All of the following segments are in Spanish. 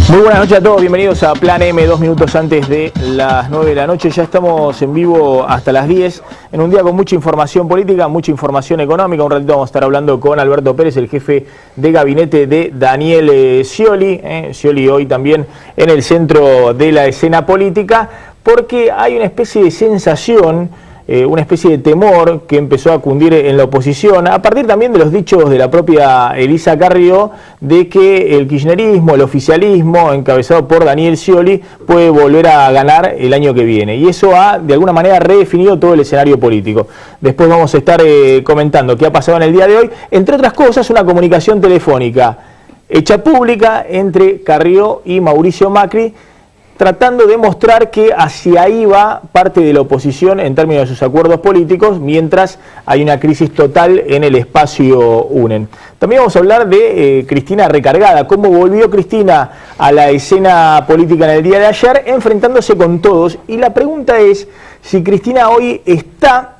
Muy buenas noches a todos, bienvenidos a Plan M, 2 minutos antes de las 9 de la noche. Ya estamos en vivo hasta las 10, en un día con mucha información política, mucha información económica. Un ratito vamos a estar hablando con Alberto Pérez, el jefe de gabinete de Daniel Scioli. Scioli hoy también en el centro de la escena política, porque hay una especie de sensación, una especie de temor que empezó a cundir en la oposición, a partir también de los dichos de la propia Elisa Carrió, de que el kirchnerismo, el oficialismo, encabezado por Daniel Scioli, puede volver a ganar el año que viene. Y eso ha, de alguna manera, redefinido todo el escenario político. Después vamos a estar comentando qué ha pasado en el día de hoy. Entre otras cosas, una comunicación telefónica hecha pública entre Carrió y Mauricio Macri, tratando de mostrar que hacia ahí va parte de la oposición en términos de sus acuerdos políticos, mientras hay una crisis total en el espacio UNEN. También vamos a hablar de Cristina recargada, cómo volvió Cristina a la escena política en el día de ayer, enfrentándose con todos. Y la pregunta es si Cristina hoy está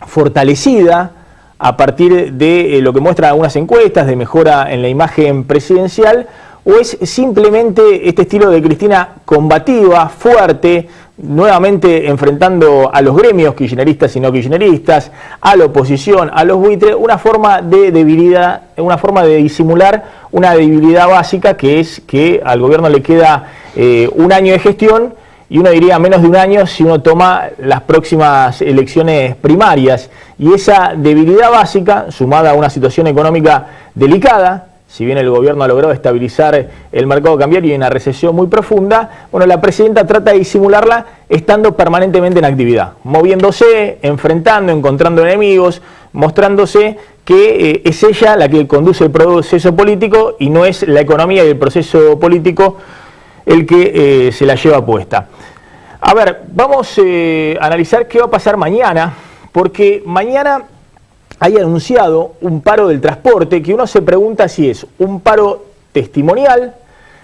fortalecida a partir de lo que muestran algunas encuestas de mejora en la imagen presidencial, o es simplemente este estilo de Cristina combativa, fuerte, nuevamente enfrentando a los gremios kirchneristas y no kirchneristas, a la oposición, a los buitres, una forma de debilidad, una forma de disimular una debilidad básica, que es que al gobierno le queda un año de gestión, y uno diría menos de un año si uno toma las próximas elecciones primarias. Y esa debilidad básica, sumada a una situación económica delicada, si bien el gobierno ha logrado estabilizar el mercado cambiario y una recesión muy profunda, bueno, la presidenta trata de disimularla estando permanentemente en actividad, moviéndose, enfrentando, encontrando enemigos, mostrándose que es ella la que conduce el proceso político y no es la economía y el proceso político el que se la lleva puesta. A ver, vamos a analizar qué va a pasar mañana, porque mañana hay anunciado un paro del transporte que uno se pregunta si es un paro testimonial,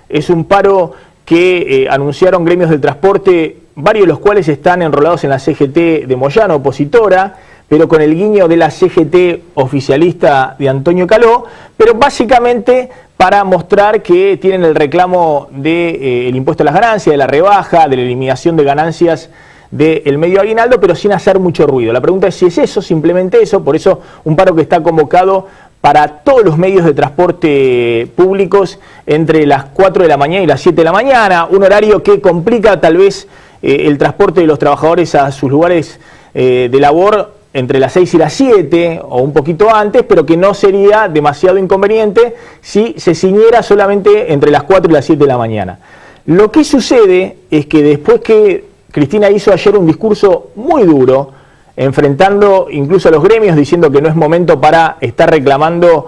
es un paro que anunciaron gremios del transporte, varios de los cuales están enrolados en la CGT de Moyano, opositora, pero con el guiño de la CGT oficialista de Antonio Caló, pero básicamente para mostrar que tienen el reclamo del impuesto a las ganancias, de la rebaja, de la eliminación de ganancias del medio aguinaldo, pero sin hacer mucho ruido. La pregunta es si es eso, simplemente eso. Por eso un paro que está convocado para todos los medios de transporte públicos entre las 4 de la mañana y las 7 de la mañana, un horario que complica tal vez el transporte de los trabajadores a sus lugares de labor entre las 6 y las 7 o un poquito antes, pero que no sería demasiado inconveniente si se ciñera solamente entre las 4 y las 7 de la mañana. Lo que sucede es que después que Cristina hizo ayer un discurso muy duro, enfrentando incluso a los gremios, diciendo que no es momento para estar reclamando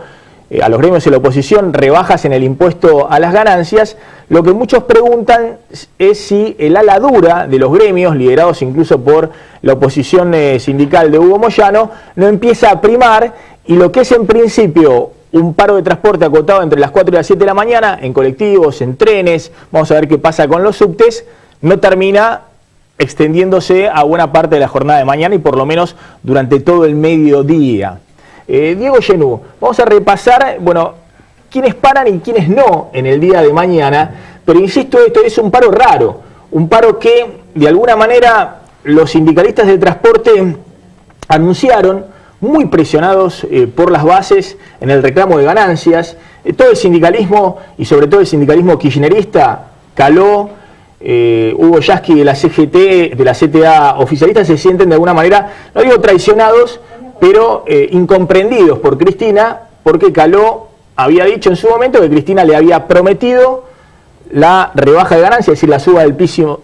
a los gremios y la oposición rebajas en el impuesto a las ganancias. Lo que muchos preguntan es si el ala dura de los gremios, liderados incluso por la oposición sindical de Hugo Moyano, no empieza a primar, y lo que es en principio un paro de transporte acotado entre las 4 y las 7 de la mañana, en colectivos, en trenes, vamos a ver qué pasa con los subtes, no termina extendiéndose a buena parte de la jornada de mañana y por lo menos durante todo el mediodía. Diego Genú, vamos a repasar, bueno, quiénes paran y quiénes no en el día de mañana, pero insisto, esto es un paro raro, un paro que de alguna manera los sindicalistas del transporte anunciaron, muy presionados por las bases en el reclamo de ganancias. Todo el sindicalismo y sobre todo el sindicalismo kirchnerista, Caló, Hugo Yasky de la CGT, de la CTA oficialista, se sienten de alguna manera, no digo traicionados, pero incomprendidos por Cristina, porque Caló había dicho en su momento que Cristina le había prometido la rebaja de ganancias, es decir, la suba del piso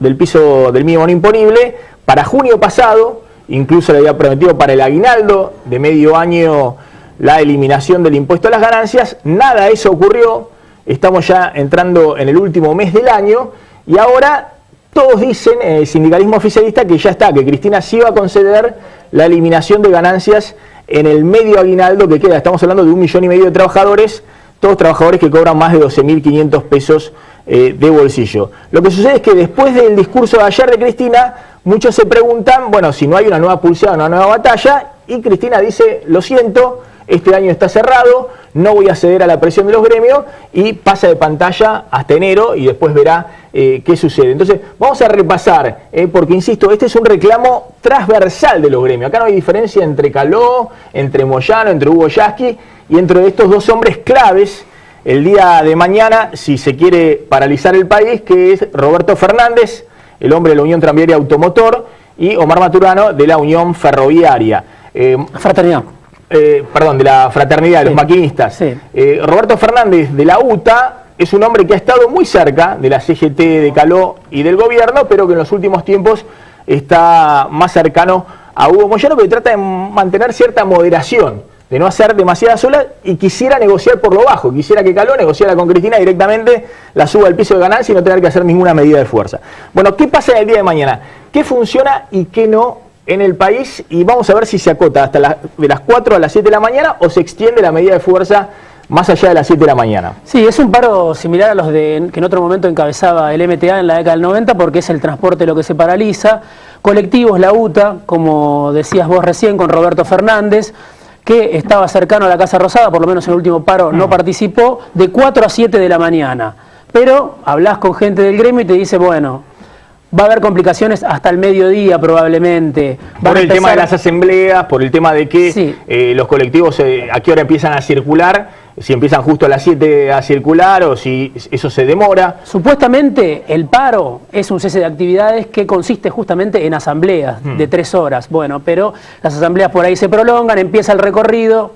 del mínimo no imponible para junio pasado, incluso le había prometido para el aguinaldo de medio año la eliminación del impuesto a las ganancias. Nada de eso ocurrió, estamos ya entrando en el último mes del año, y ahora todos dicen, el sindicalismo oficialista, que ya está, que Cristina sí va a conceder la eliminación de ganancias en el medio aguinaldo que queda. Estamos hablando de 1,5 millones de trabajadores, todos trabajadores que cobran más de 12.500 pesos de bolsillo. Lo que sucede es que después del discurso de ayer de Cristina, muchos se preguntan, bueno, si no hay una nueva pulsada, una nueva batalla, y Cristina dice, lo siento, este año está cerrado, no voy a ceder a la presión de los gremios, y pasa de pantalla hasta enero y después verá qué sucede. Entonces vamos a repasar, porque insisto, este es un reclamo transversal de los gremios. Acá no hay diferencia entre Caló, entre Moyano, entre Hugo Yasky y entre estos dos hombres claves el día de mañana, si se quiere paralizar el país, que es Roberto Fernández, el hombre de la Unión Tranviaria Automotor, y Omar Maturano, de la Unión Ferroviaria. Fraternidad. Perdón, de la Fraternidad de los Maquinistas. Sí. Roberto Fernández, de la UTA, es un hombre que ha estado muy cerca de la CGT, de Caló y del gobierno, pero que en los últimos tiempos está más cercano a Hugo Moyano, que trata de mantener cierta moderación, de no hacer demasiadas olas, y quisiera negociar por lo bajo, quisiera que Caló negociara con Cristina directamente, la suba al piso de ganancia y no tener que hacer ninguna medida de fuerza. Bueno, ¿qué pasa el día de mañana? ¿Qué funciona y qué no en el país? Y vamos a ver si se acota hasta de las 4 a las 7 de la mañana o se extiende la medida de fuerza más allá de las 7 de la mañana. Sí, es un paro similar a los que en otro momento encabezaba el MTA en la década del 90, porque es el transporte lo que se paraliza. Colectivos, la UTA, como decías vos recién, con Roberto Fernández, que estaba cercano a la Casa Rosada, por lo menos en el último paro no participó, de 4 a 7 de la mañana. Pero hablas con gente del gremio y te dice, bueno, va a haber complicaciones hasta el mediodía probablemente. Por el tema de las asambleas, por el tema de que sí, los colectivos a qué hora empiezan a circular, si empiezan justo a las 7 a circular o si eso se demora. Supuestamente el paro es un cese de actividades que consiste justamente en asambleas de 3 horas. Bueno, pero las asambleas por ahí se prolongan, empieza el recorrido,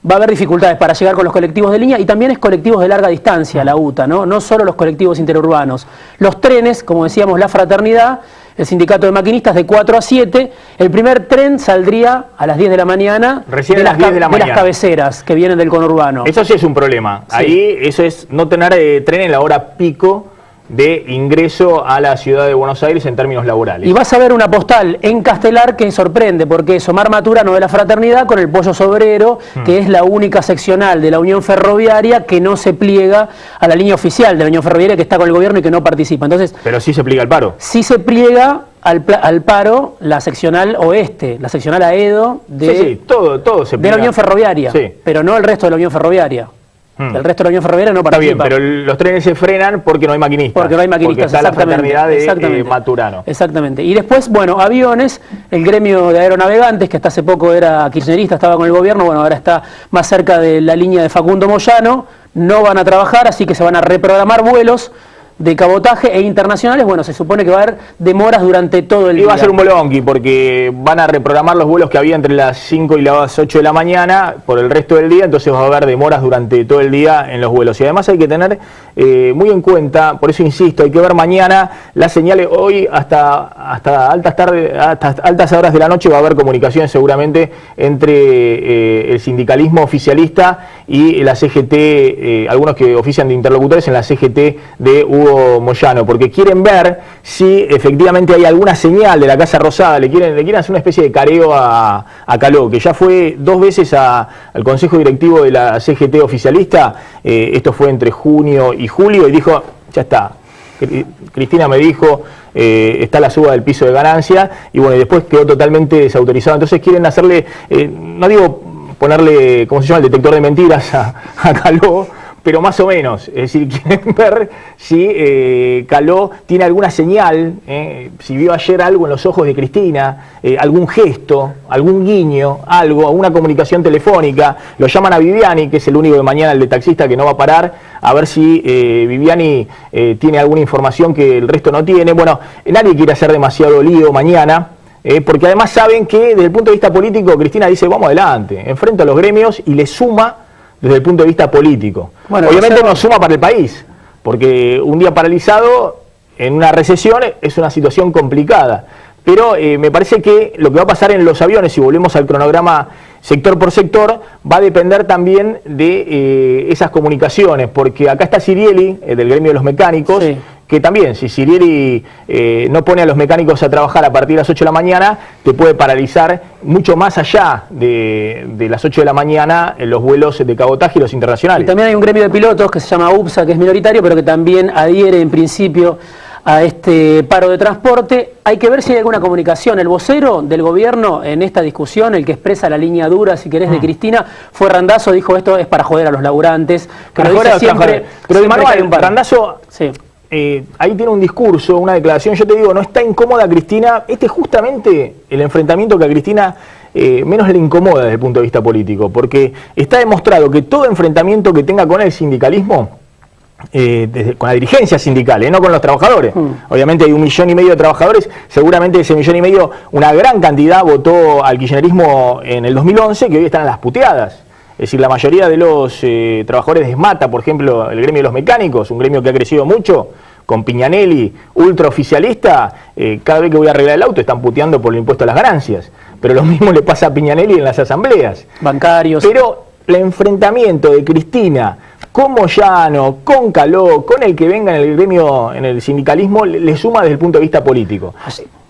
va a haber dificultades para llegar con los colectivos de línea, y también es colectivos de larga distancia la UTA, ¿no? No solo los colectivos interurbanos. Los trenes, como decíamos, la Fraternidad, el sindicato de maquinistas, de 4 a 7, el primer tren saldría a las 10 de la mañana, recién a las 10 de la mañana, de las cabeceras que vienen del conurbano. Eso sí es un problema. Sí. Ahí eso es no tener tren en la hora pico de ingreso a la ciudad de Buenos Aires en términos laborales. Y vas a ver una postal en Castelar que sorprende, porque es Omar Maturano de la Fraternidad con el Pollo Sobrero, que es la única seccional de la Unión Ferroviaria que no se pliega a la línea oficial de la Unión Ferroviaria, que está con el gobierno y que no participa. Entonces, pero sí se pliega al paro. Sí se pliega al paro la seccional oeste, la seccional Aedo de, todo se pliega. De la Unión Ferroviaria, sí, pero no el resto de la Unión Ferroviaria. El resto de la Unión Ferroviaria no participa. Está bien, pero los trenes se frenan porque no hay maquinistas. Porque no hay maquinistas, porque está la Fraternidad de Maturano. Exactamente. Y después, bueno, aviones, el gremio de aeronavegantes, que hasta hace poco era kirchnerista, estaba con el gobierno, bueno, ahora está más cerca de la línea de Facundo Moyano, no van a trabajar, así que se van a reprogramar vuelos de cabotaje e internacionales. Bueno, se supone que va a haber demoras durante todo el día. Y va a ser un bolonqui, porque van a reprogramar los vuelos que había entre las 5 y las 8 de la mañana por el resto del día, entonces va a haber demoras durante todo el día en los vuelos. Y además hay que tener muy en cuenta, por eso insisto, hay que ver mañana las señales. Hoy hasta altas horas de la noche va a haber comunicaciones seguramente entre el sindicalismo oficialista y la CGT, algunos que ofician de interlocutores en la CGT de Hugo Moyano, porque quieren ver si efectivamente hay alguna señal de la Casa Rosada, le quieren hacer una especie de careo a Caló, que ya fue 2 veces al Consejo Directivo de la CGT oficialista, esto fue entre junio y julio, y dijo, ya está, Cristina me dijo, está la suba del piso de ganancia, y bueno, y después quedó totalmente desautorizado. Entonces quieren hacerle, no digo ponerle, ¿cómo se llama?, el detector de mentiras a Caló, pero más o menos, es decir, quieren ver si Caló tiene alguna señal, si vio ayer algo en los ojos de Cristina, algún gesto, algún guiño, algo, alguna comunicación telefónica. Lo llaman a Viviani, que es el único de mañana, el de taxista, que no va a parar, a ver si Viviani tiene alguna información que el resto no tiene. Bueno, nadie quiere hacer demasiado lío mañana, porque además saben que desde el punto de vista político Cristina dice, vamos adelante, enfrento a los gremios y le suma desde el punto de vista político. Bueno, obviamente no suma para el país, porque un día paralizado en una recesión es una situación complicada. Pero me parece que lo que va a pasar en los aviones, si volvemos al cronograma sector por sector, va a depender también de esas comunicaciones, porque acá está Cirielli, del gremio de los mecánicos, sí, que también, si Cirielli no pone a los mecánicos a trabajar a partir de las 8 de la mañana, te puede paralizar mucho más allá de las 8 de la mañana en los vuelos de cabotaje y los internacionales. Y también hay un gremio de pilotos que se llama UPSA, que es minoritario, pero que también adhiere en principio a este paro de transporte. Hay que ver si hay alguna comunicación. El vocero del gobierno en esta discusión, el que expresa la línea dura, si querés, de Cristina, fue Randazzo, dijo esto es para joder a los laburantes, que lo dice siempre. Pero Manuel, Randazzo, sí. Ahí tiene un discurso, una declaración, yo te digo, no está incómoda Cristina. Este es justamente el enfrentamiento que a Cristina menos le incomoda desde el punto de vista político, porque está demostrado que todo enfrentamiento que tenga con el sindicalismo, con la dirigencia sindical, no con los trabajadores. Obviamente hay 1,5 millones de trabajadores, seguramente ese 1,5 millones, una gran cantidad votó al kirchnerismo en el 2011, que hoy están a las puteadas. Es decir, la mayoría de los trabajadores de SMATA, por ejemplo, el gremio de los mecánicos, un gremio que ha crecido mucho, con Piñanelli, ultraoficialista, cada vez que voy a arreglar el auto están puteando por el impuesto a las ganancias. Pero lo mismo le pasa a Piñanelli en las asambleas. Bancarios. Pero el enfrentamiento de Cristina con Moyano, con Caló, con el que venga en el gremio, en el sindicalismo, le suma desde el punto de vista político.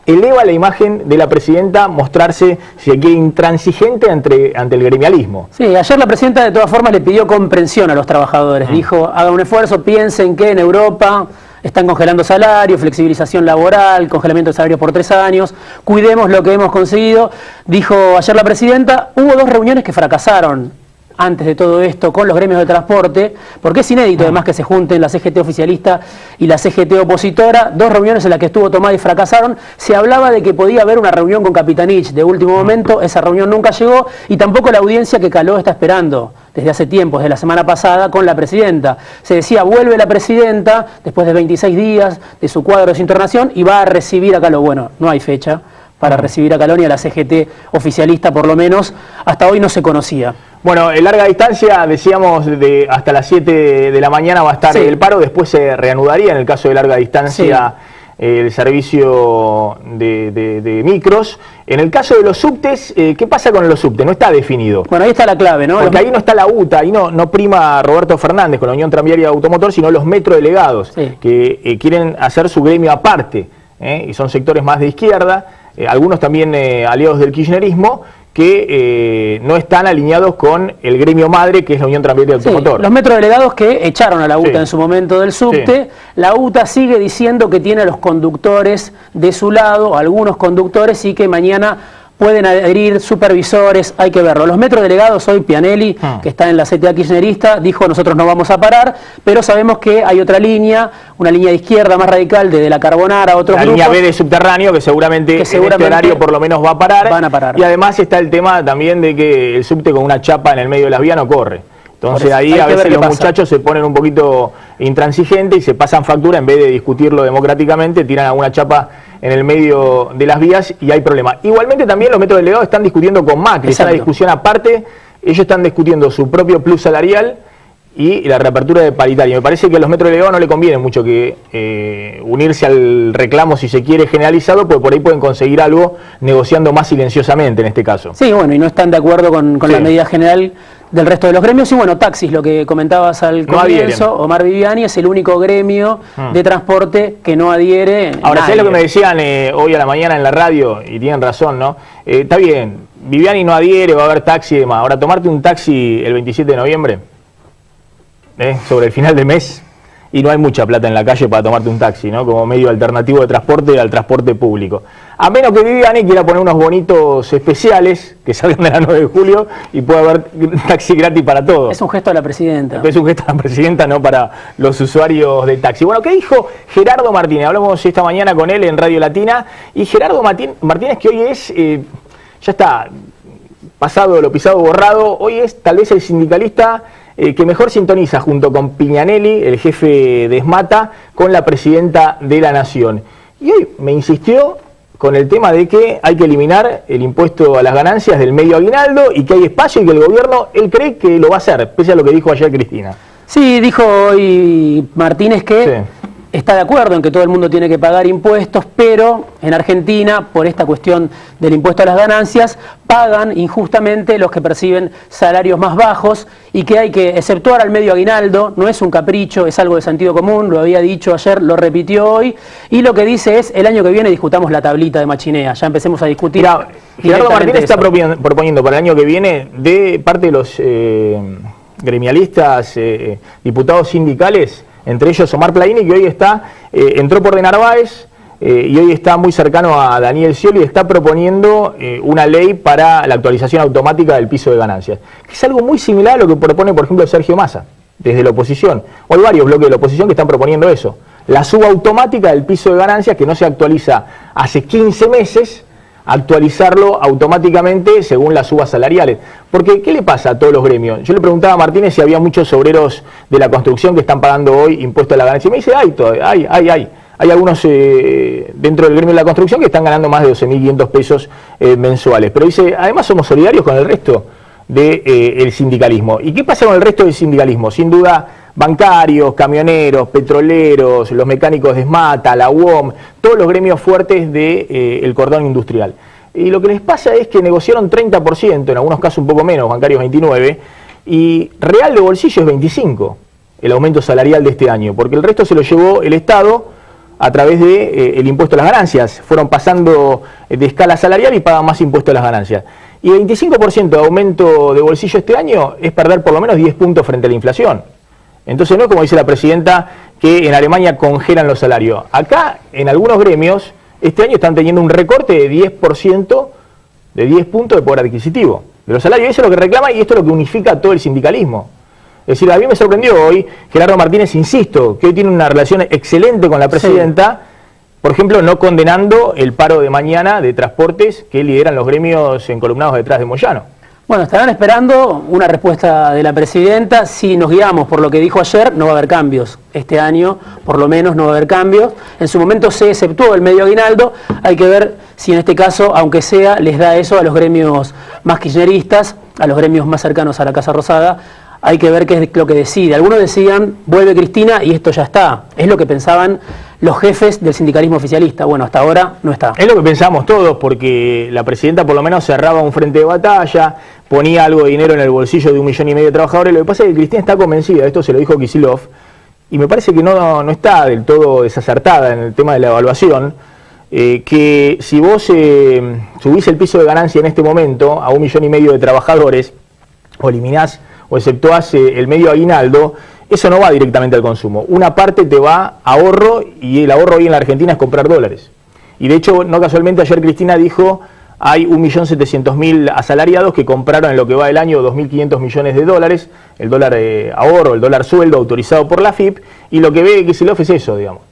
Eleva la imagen de la presidenta mostrarse, si aquí, intransigente ante el gremialismo. Sí, ayer la presidenta de todas formas le pidió comprensión a los trabajadores. Dijo, hagan un esfuerzo, piensen que en Europa están congelando salarios, flexibilización laboral, congelamiento de salarios por 3 años, cuidemos lo que hemos conseguido. Dijo ayer la presidenta, hubo 2 reuniones que fracasaron antes de todo esto con los gremios de transporte, porque es inédito además que se junten la CGT oficialista y la CGT opositora, 2 reuniones en las que estuvo tomada y fracasaron. Se hablaba de que podía haber una reunión con Capitanich de último momento, esa reunión nunca llegó, y tampoco la audiencia que Caló está esperando desde hace tiempo, desde la semana pasada, con la presidenta. Se decía, vuelve la presidenta después de 26 días de su cuadro de desinternación y va a recibir a Caló. Bueno, no hay fecha para recibir a Caló ni a la CGT oficialista, por lo menos hasta hoy no se conocía. Bueno, en larga distancia, decíamos, hasta las 7 de la mañana va a estar el paro, después se reanudaría en el caso de larga distancia el servicio de micros. En el caso de los subtes, ¿qué pasa con los subtes? No está definido. Bueno, ahí está la clave, ¿no? Porque ahí no está la UTA, ahí no prima Roberto Fernández con la Unión Tranviaria Automotor, sino los metrodelegados, que quieren hacer su gremio aparte, y son sectores más de izquierda, algunos también aliados del kirchnerismo, que no están alineados con el gremio madre, que es la Unión Tranviaria Automotor. Los metrodelegados que echaron a la UTA en su momento del subte. La UTA sigue diciendo que tiene a los conductores de su lado, algunos conductores, y que mañana pueden adherir supervisores, hay que verlo. Los metrodelegados, hoy Pianelli, que está en la CTA kirchnerista, dijo nosotros no vamos a parar, pero sabemos que hay otra línea, una línea de izquierda más radical, de la Carbonara, otros grupos. La línea B de subterráneo, que seguramente en este horario por lo menos va a parar. Van a parar. Y además está el tema también de que el subte con una chapa en el medio de las vías no corre. Entonces ahí a veces los muchachos se ponen un poquito intransigentes y se pasan factura, en vez de discutirlo democráticamente, tiran alguna chapa en el medio de las vías y hay problema. Igualmente también los metrodelegados están discutiendo con Macri, es una discusión aparte, ellos están discutiendo su propio plus salarial y la reapertura de paritaria. Me parece que a los metrodelegados no le conviene mucho que unirse al reclamo, si se quiere, generalizado, porque por ahí pueden conseguir algo negociando más silenciosamente en este caso. Sí, bueno, y no están de acuerdo con la medida general del resto de los gremios. Y bueno, taxis, lo que comentabas al comienzo, Omar Viviani es el único gremio de transporte que no adhiere. Ahora, ¿sabés lo que me decían hoy a la mañana en la radio? Y tienen razón, ¿no? Está bien, Viviani no adhiere, va a haber taxi y demás. Ahora, tomarte un taxi el 27 de noviembre, sobre el final de mes, y no hay mucha plata en la calle para tomarte un taxi, ¿no? Como medio alternativo de transporte al transporte público. A menos que Viviani quiera poner unos bonitos especiales que salgan de la 9 de julio y pueda haber taxi gratis para todos. Es un gesto a la presidenta. Es un gesto a la presidenta, no para los usuarios de taxi. Bueno, ¿qué dijo Gerardo Martínez? Hablamos esta mañana con él en Radio Latina, y Gerardo Martínez, que hoy es, ya está, pasado lo pisado borrado, hoy es tal vez el sindicalista que mejor sintoniza junto con Piñanelli, el jefe de SMATA, con la presidenta de la Nación. Y hoy me insistió con el tema de que hay que eliminar el impuesto a las ganancias del medio aguinaldo y que hay espacio y que el gobierno, él cree que lo va a hacer, pese a lo que dijo ayer Cristina. Sí, dijo hoy Martínez que está de acuerdo en que todo el mundo tiene que pagar impuestos, pero en Argentina, por esta cuestión del impuesto a las ganancias, pagan injustamente los que perciben salarios más bajos y que hay que exceptuar al medio aguinaldo. No es un capricho, es algo de sentido común, lo había dicho ayer, lo repitió hoy, y lo que dice es, el año que viene discutamos la tablita de Machinea, ya empecemos a discutir. Mirá, Gerardo Martínez está proponiendo para el año que viene, de parte de los gremialistas, diputados sindicales, Entre ellos Omar Plaini, que hoy entró por de Narváez, y hoy está muy cercano a Daniel Scioli y está proponiendo una ley para la actualización automática del piso de ganancias, que es algo muy similar a lo que propone, por ejemplo, Sergio Massa, desde la oposición. O hay varios bloques de la oposición que están proponiendo eso. La suba automática del piso de ganancias, que no se actualiza hace 15 meses, actualizarlo automáticamente según las subas salariales. Porque, ¿qué le pasa a todos los gremios? Yo le preguntaba a Martínez si había muchos obreros de la construcción que están pagando hoy impuestos a la ganancia. Y me dice, hay algunos dentro del gremio de la construcción que están ganando más de 12.500 pesos mensuales. Pero dice, además somos solidarios con el resto del sindicalismo. ¿Y qué pasa con el resto del sindicalismo? Sin duda, bancarios, camioneros, petroleros, los mecánicos de SMATA, la UOM, todos los gremios fuertes del cordón industrial. Y lo que les pasa es que negociaron 30%, en algunos casos un poco menos, bancarios 29%, y real de bolsillo es 25%, el aumento salarial de este año, porque el resto se lo llevó el Estado a través del impuesto a las ganancias. Fueron pasando de escala salarial y pagan más impuesto a las ganancias. Y 25% de aumento de bolsillo este año es perder por lo menos 10 puntos frente a la inflación. Entonces no es como dice la presidenta que en Alemania congelan los salarios. Acá, en algunos gremios, este año están teniendo un recorte de 10%, de 10 puntos de poder adquisitivo de los salarios. Eso es lo que reclama y esto es lo que unifica a todo el sindicalismo. Es decir, a mí me sorprendió hoy Gerardo Martínez, insisto, que hoy tiene una relación excelente con la presidenta, por ejemplo, no condenando el paro de mañana de transportes que lideran los gremios encolumnados detrás de Moyano. Bueno, estarán esperando una respuesta de la presidenta. Si nos guiamos por lo que dijo ayer, no va a haber cambios. Este año, por lo menos, no va a haber cambios. En su momento se exceptuó el medio aguinaldo. Hay que ver si en este caso, aunque sea, les da eso a los gremios más kirchneristas, a los gremios más cercanos a la Casa Rosada. Hay que ver qué es lo que decide. Algunos decían, vuelve Cristina y esto ya está. Es lo que pensaban los jefes del sindicalismo oficialista. Bueno, hasta ahora no está. Es lo que pensamos todos, porque la presidenta por lo menos cerraba un frente de batalla, ponía algo de dinero en el bolsillo de 1,5 millones de trabajadores. Lo que pasa es que Cristina está convencida, esto se lo dijo Kicillof, y me parece que no está del todo desacertada en el tema de la evaluación, que si vos subís el piso de ganancia en este momento a 1,5 millones de trabajadores, o eliminás o exceptuás el medio aguinaldo, eso no va directamente al consumo. Una parte te va a ahorro, y el ahorro hoy en la Argentina es comprar dólares. Y de hecho, no casualmente, ayer Cristina dijo, hay 1.700.000 asalariados que compraron en lo que va del año 2.500 millones de dólares, el dólar ahorro, el dólar sueldo autorizado por la AFIP, y lo que ve Kicillof es eso, digamos.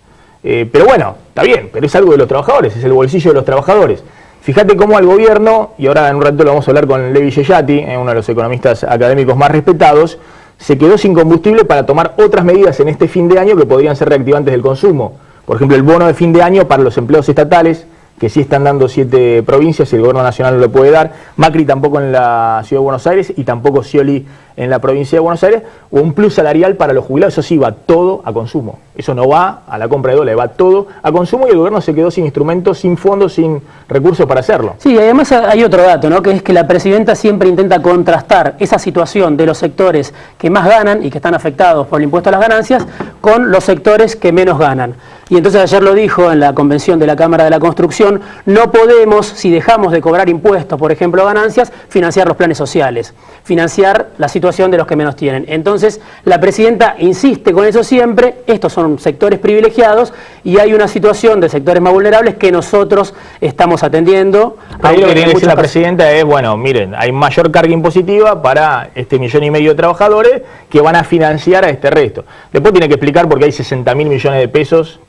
Pero bueno, está bien, pero es algo de los trabajadores, es el bolsillo de los trabajadores. Fíjate cómo al gobierno, y ahora en un rato lo vamos a hablar con Levi Yeyati, uno de los economistas académicos más respetados, se quedó sin combustible para tomar otras medidas en este fin de año que podrían ser reactivantes del consumo. Por ejemplo, el bono de fin de año para los empleos estatales, que sí están dando 7 provincias, el gobierno nacional no lo puede dar, Macri tampoco en la ciudad de Buenos Aires y tampoco Scioli en la provincia de Buenos Aires, o un plus salarial para los jubilados. Eso sí, va todo a consumo. Eso no va a la compra de dólares, va todo a consumo, y el gobierno se quedó sin instrumentos, sin fondos, sin recursos para hacerlo. Sí, además hay otro dato, ¿no? Que es que la presidenta siempre intenta contrastar esa situación de los sectores que más ganan y que están afectados por el impuesto a las ganancias con los sectores que menos ganan. Y entonces ayer lo dijo en la convención de la Cámara de la Construcción, no podemos, si dejamos de cobrar impuestos, por ejemplo, ganancias, financiar los planes sociales, financiar la situación de los que menos tienen. Entonces, la presidenta insiste con eso siempre, estos son sectores privilegiados y hay una situación de sectores más vulnerables que nosotros estamos atendiendo. Ahí lo que tiene que decir la presidenta es, bueno, miren, hay mayor carga impositiva para este 1,5 millones de trabajadores que van a financiar a este resto. Después tiene que explicar por qué hay 60.000 millones de pesos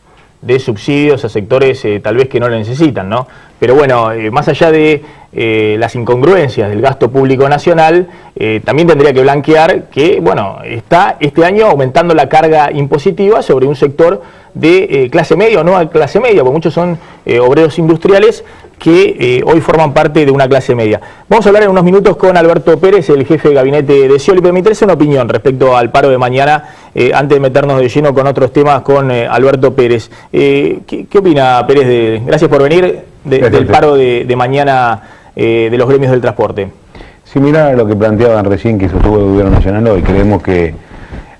de subsidios a sectores tal vez que no lo necesitan, ¿no? Pero bueno, más allá de las incongruencias del gasto público nacional, también tendría que blanquear que, bueno, está este año aumentando la carga impositiva sobre un sector de clase media o no clase media, porque muchos son obreros industriales que hoy forman parte de una clase media. Vamos a hablar en unos minutos con Alberto Pérez, el jefe de gabinete de Scioli, pero me interesa una opinión respecto al paro de mañana, antes de meternos de lleno con otros temas con Alberto Pérez. ¿Qué opina Pérez? Gracias por venir, del paro de mañana de los gremios del transporte? Similar a lo que planteaban recién que sostuvo el gobierno nacional hoy, creemos que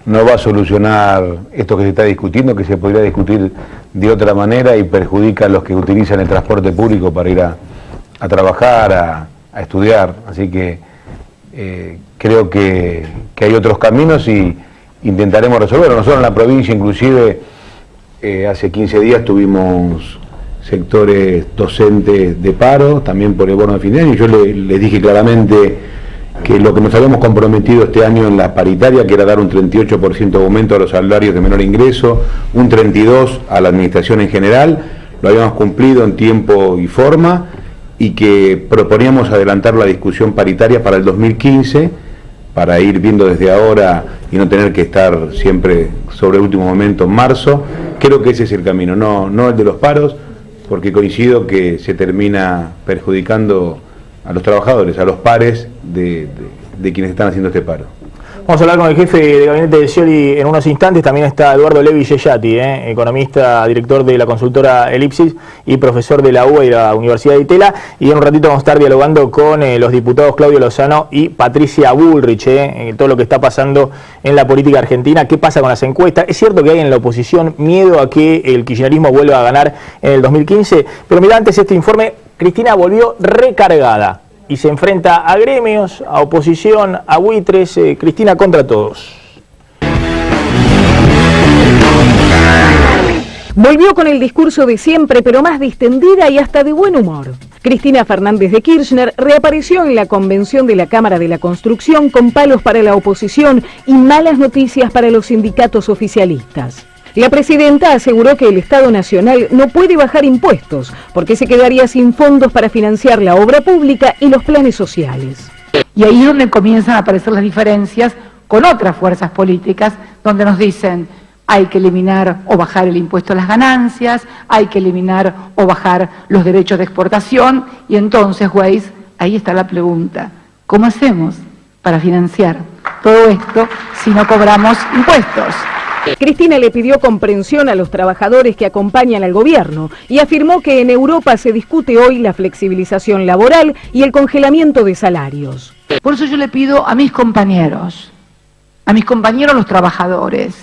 no va a solucionar esto que se está discutiendo, que se podría discutir de otra manera y perjudica a los que utilizan el transporte público para ir a trabajar, a estudiar. Así que creo que hay otros caminos y intentaremos resolverlo. Nosotros en la provincia, inclusive, hace 15 días tuvimos sectores docentes de paro, también por el bono de fin de año. Yo les dije claramente que lo que nos habíamos comprometido este año en la paritaria, que era dar un 38% de aumento a los salarios de menor ingreso, un 32% a la administración en general, lo habíamos cumplido en tiempo y forma, y que proponíamos adelantar la discusión paritaria para el 2015, para ir viendo desde ahora y no tener que estar siempre sobre el último momento en marzo. Creo que ese es el camino, no el de los paros, porque coincido que se termina perjudicando a los trabajadores, a los pares de quienes están haciendo este paro. Vamos a hablar con el jefe de gabinete de Scioli en unos instantes. También está Eduardo Levi Yeyati, economista, director de la consultora Elipsis y profesor de la UBA y la Universidad de Itela. Y en un ratito vamos a estar dialogando con los diputados Claudio Lozano y Patricia Bullrich, todo lo que está pasando en la política argentina. ¿Qué pasa con las encuestas? Es cierto que hay en la oposición miedo a que el kirchnerismo vuelva a ganar en el 2015, pero mira, antes este informe, Cristina volvió recargada y se enfrenta a gremios, a oposición, a buitres. Cristina contra todos. Volvió con el discurso de siempre, pero más distendida y hasta de buen humor. Cristina Fernández de Kirchner reapareció en la convención de la Cámara de la Construcción con palos para la oposición y malas noticias para los sindicatos oficialistas. La presidenta aseguró que el Estado Nacional no puede bajar impuestos porque se quedaría sin fondos para financiar la obra pública y los planes sociales. Y ahí es donde comienzan a aparecer las diferencias con otras fuerzas políticas, donde nos dicen hay que eliminar o bajar el impuesto a las ganancias, hay que eliminar o bajar los derechos de exportación, y entonces, Weiss, ahí está la pregunta, ¿cómo hacemos para financiar todo esto si no cobramos impuestos? Cristina le pidió comprensión a los trabajadores que acompañan al gobierno y afirmó que en Europa se discute hoy la flexibilización laboral y el congelamiento de salarios. Por eso yo le pido a mis compañeros los trabajadores,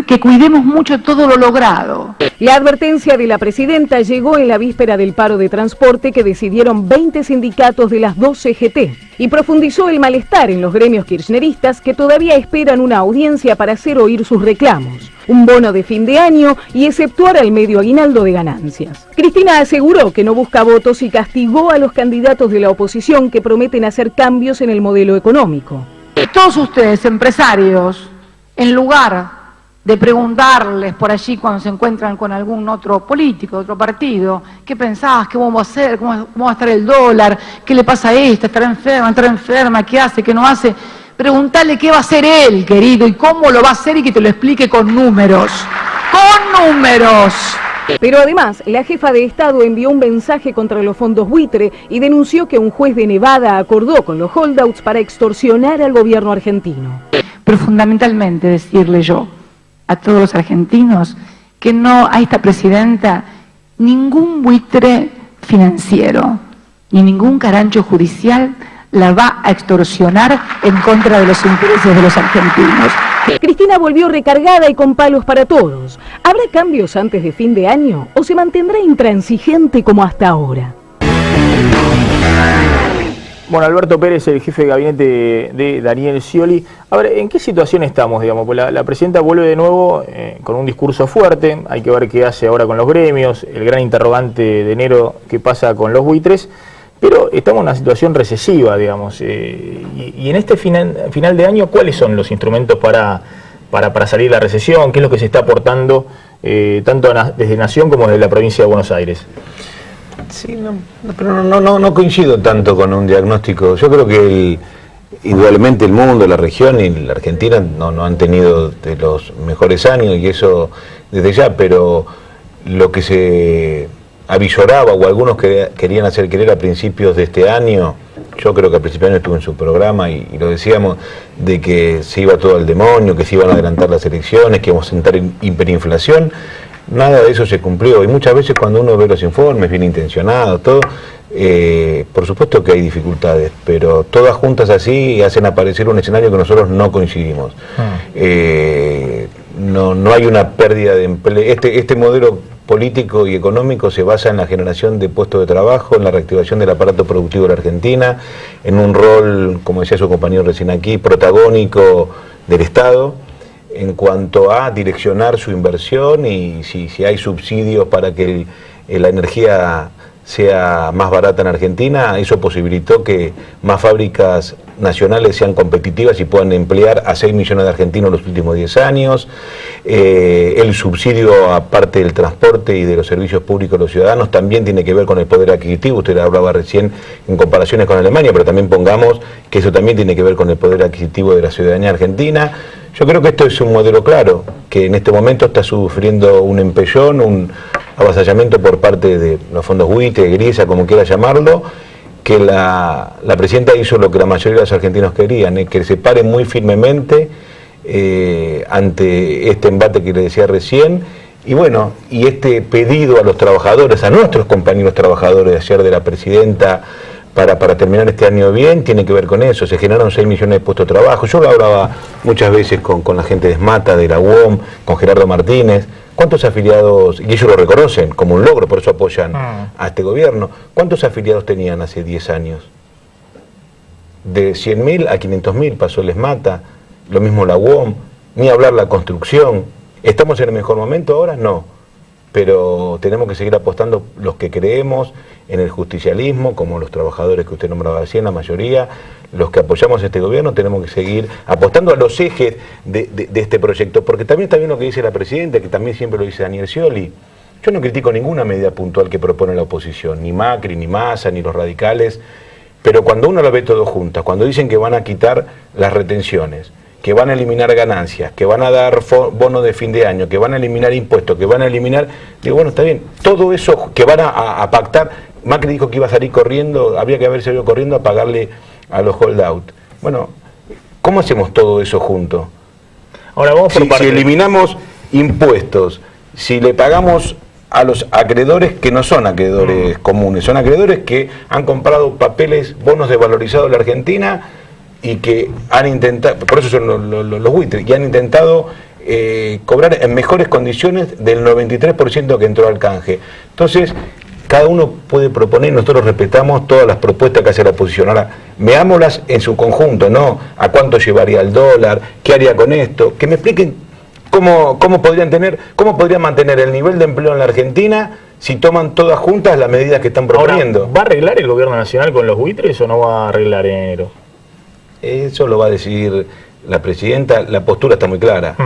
que cuidemos mucho todo lo logrado. La advertencia de la presidenta llegó en la víspera del paro de transporte que decidieron 20 sindicatos de las 2 CGT y profundizó el malestar en los gremios kirchneristas que todavía esperan una audiencia para hacer oír sus reclamos, un bono de fin de año y exceptuar al medio aguinaldo de ganancias. Cristina aseguró que no busca votos y castigó a los candidatos de la oposición que prometen hacer cambios en el modelo económico. Todos ustedes, empresarios, en lugar de preguntarles por allí cuando se encuentran con algún otro político, otro partido, ¿qué pensás? ¿Qué vamos a hacer? ¿Cómo va a estar el dólar? ¿Qué le pasa a esta? ¿Estará enferma? ¿Qué hace? ¿Qué no hace? Preguntarle qué va a hacer él, querido, y cómo lo va a hacer y que te lo explique con números. ¡Con números! Pero además, la jefa de Estado envió un mensaje contra los fondos buitre y denunció que un juez de Nevada acordó con los holdouts para extorsionar al gobierno argentino. Pero fundamentalmente decirle yo a todos los argentinos que no a esta presidenta ningún buitre financiero ni ningún carancho judicial la va a extorsionar en contra de los intereses de los argentinos. Cristina volvió recargada y con palos para todos. ¿Habrá cambios antes de fin de año o se mantendrá intransigente como hasta ahora? Bueno, Alberto Pérez, el jefe de gabinete de Daniel Scioli. A ver, ¿en qué situación estamos, digamos? Pues la presidenta vuelve de nuevo con un discurso fuerte. Hay que ver qué hace ahora con los gremios, el gran interrogante de enero, qué pasa con los buitres. Pero estamos en una situación recesiva, digamos. Y en este final de año, ¿cuáles son los instrumentos para salir de la recesión? ¿Qué es lo que se está aportando tanto desde Nación como desde la provincia de Buenos Aires? Sí, pero no coincido tanto con un diagnóstico. Yo creo que indudablemente el mundo, la región y la Argentina no han tenido de los mejores años, y eso desde ya, pero lo que se avisoraba o algunos querían hacer creer a principios de este año, yo creo que a principios de año estuvo en su programa y lo decíamos, de que se iba todo al demonio, que se iban a adelantar las elecciones, que íbamos a entrar en hiperinflación. Nada de eso se cumplió, y muchas veces cuando uno ve los informes bien intencionados, todo, por supuesto que hay dificultades, pero todas juntas así hacen aparecer un escenario que nosotros no coincidimos. No hay una pérdida de empleo. Este modelo político y económico se basa en la generación de puestos de trabajo, en la reactivación del aparato productivo de la Argentina, en un rol, como decía su compañero recién aquí, protagónico del Estado. en cuanto a direccionar su inversión y si hay subsidios para que la energía sea más barata en Argentina, eso posibilitó que más fábricas nacionales sean competitivas y puedan emplear a 6 millones de argentinos en los últimos 10 años. El subsidio, aparte del transporte y de los servicios públicos de los ciudadanos, también tiene que ver con el poder adquisitivo. Usted hablaba recién en comparaciones con Alemania, pero también pongamos que eso también tiene que ver con el poder adquisitivo de la ciudadanía argentina. Yo creo que esto es un modelo claro, que en este momento está sufriendo un empellón, un avasallamiento por parte de los fondos buitre, grisa, como quiera llamarlo, que la presidenta hizo lo que la mayoría de los argentinos querían, que se pare muy firmemente ante este embate que le decía recién, y bueno, y este pedido a los trabajadores, a nuestros compañeros trabajadores de ayer de la presidenta, para terminar este año bien, tiene que ver con eso. Se generaron 6 millones de puestos de trabajo. Yo lo hablaba muchas veces con la gente de SMATA, de la UOM, con Gerardo Martínez. ¿Cuántos afiliados, y ellos lo reconocen como un logro, por eso apoyan a este gobierno, cuántos afiliados tenían hace 10 años? De 100.000 a 500.000 pasó el SMATA, lo mismo la UOM, ni hablar la construcción. ¿Estamos en el mejor momento ahora? No. Pero tenemos que seguir apostando los que creemos en el justicialismo, como los trabajadores que usted nombraba recién, la mayoría, los que apoyamos a este gobierno, tenemos que seguir apostando a los ejes de este proyecto, porque también está bien lo que dice la presidenta, que también siempre lo dice Daniel Scioli. Yo no critico ninguna medida puntual que propone la oposición, ni Macri, ni Massa, ni los radicales, pero cuando uno lo ve todo junto, cuando dicen que van a quitar las retenciones, que van a eliminar ganancias, que van a dar bonos de fin de año, que van a eliminar impuestos, que van a eliminar... Digo, bueno, está bien, todo eso que van a pactar, Macri dijo que iba a salir corriendo, habría que haber salido corriendo a pagarle a los holdout. Bueno, ¿cómo hacemos todo eso junto? Ahora vamos por si eliminamos impuestos, si le pagamos a los acreedores que no son acreedores comunes, son acreedores que han comprado papeles, bonos desvalorizados en la Argentina, y que han intentado, por eso son los buitres, y han intentado cobrar en mejores condiciones del 93% que entró al canje. Entonces, cada uno puede proponer, nosotros respetamos todas las propuestas que hace la oposición. Ahora, veámoslas en su conjunto, ¿no? ¿A cuánto llevaría el dólar? ¿Qué haría con esto? Que me expliquen cómo podrían mantener el nivel de empleo en la Argentina si toman todas juntas las medidas que están proponiendo. Ahora, ¿va a arreglar el gobierno nacional con los buitres o no va a arreglar en enero? Eso lo va a decidir la presidenta, la postura está muy clara.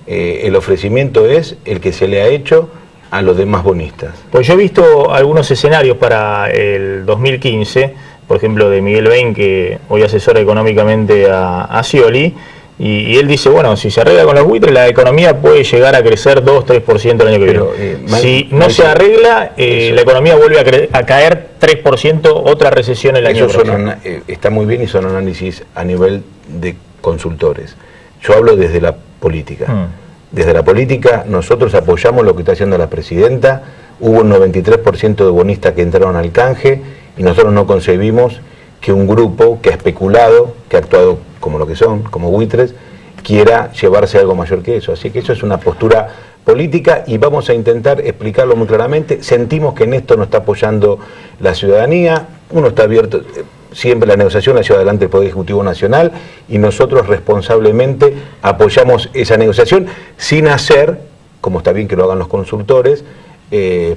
El ofrecimiento es el que se le ha hecho a los demás bonistas. Pues yo he visto algunos escenarios para el 2015, por ejemplo de Miguel Bain, que hoy asesora económicamente a Scioli, y él dice, bueno, si se arregla con los buitres, la economía puede llegar a crecer 2-3% el año que viene. Si no se arregla, la economía vuelve a caer 3%, otra recesión el año próximo. Está muy bien y son análisis a nivel de consultores. Yo hablo desde la política. Desde la política nosotros apoyamos lo que está haciendo la presidenta. Hubo un 93% de bonistas que entraron al canje y nosotros no concebimos que un grupo que ha especulado, que ha actuado como lo que son, como buitres, quiera llevarse algo mayor que eso. Así que eso es una postura política y vamos a intentar explicarlo muy claramente. Sentimos que en esto nos está apoyando la ciudadanía, uno está abierto, siempre la negociación la lleva adelante el Poder Ejecutivo Nacional y nosotros responsablemente apoyamos esa negociación sin hacer, como está bien que lo hagan los consultores,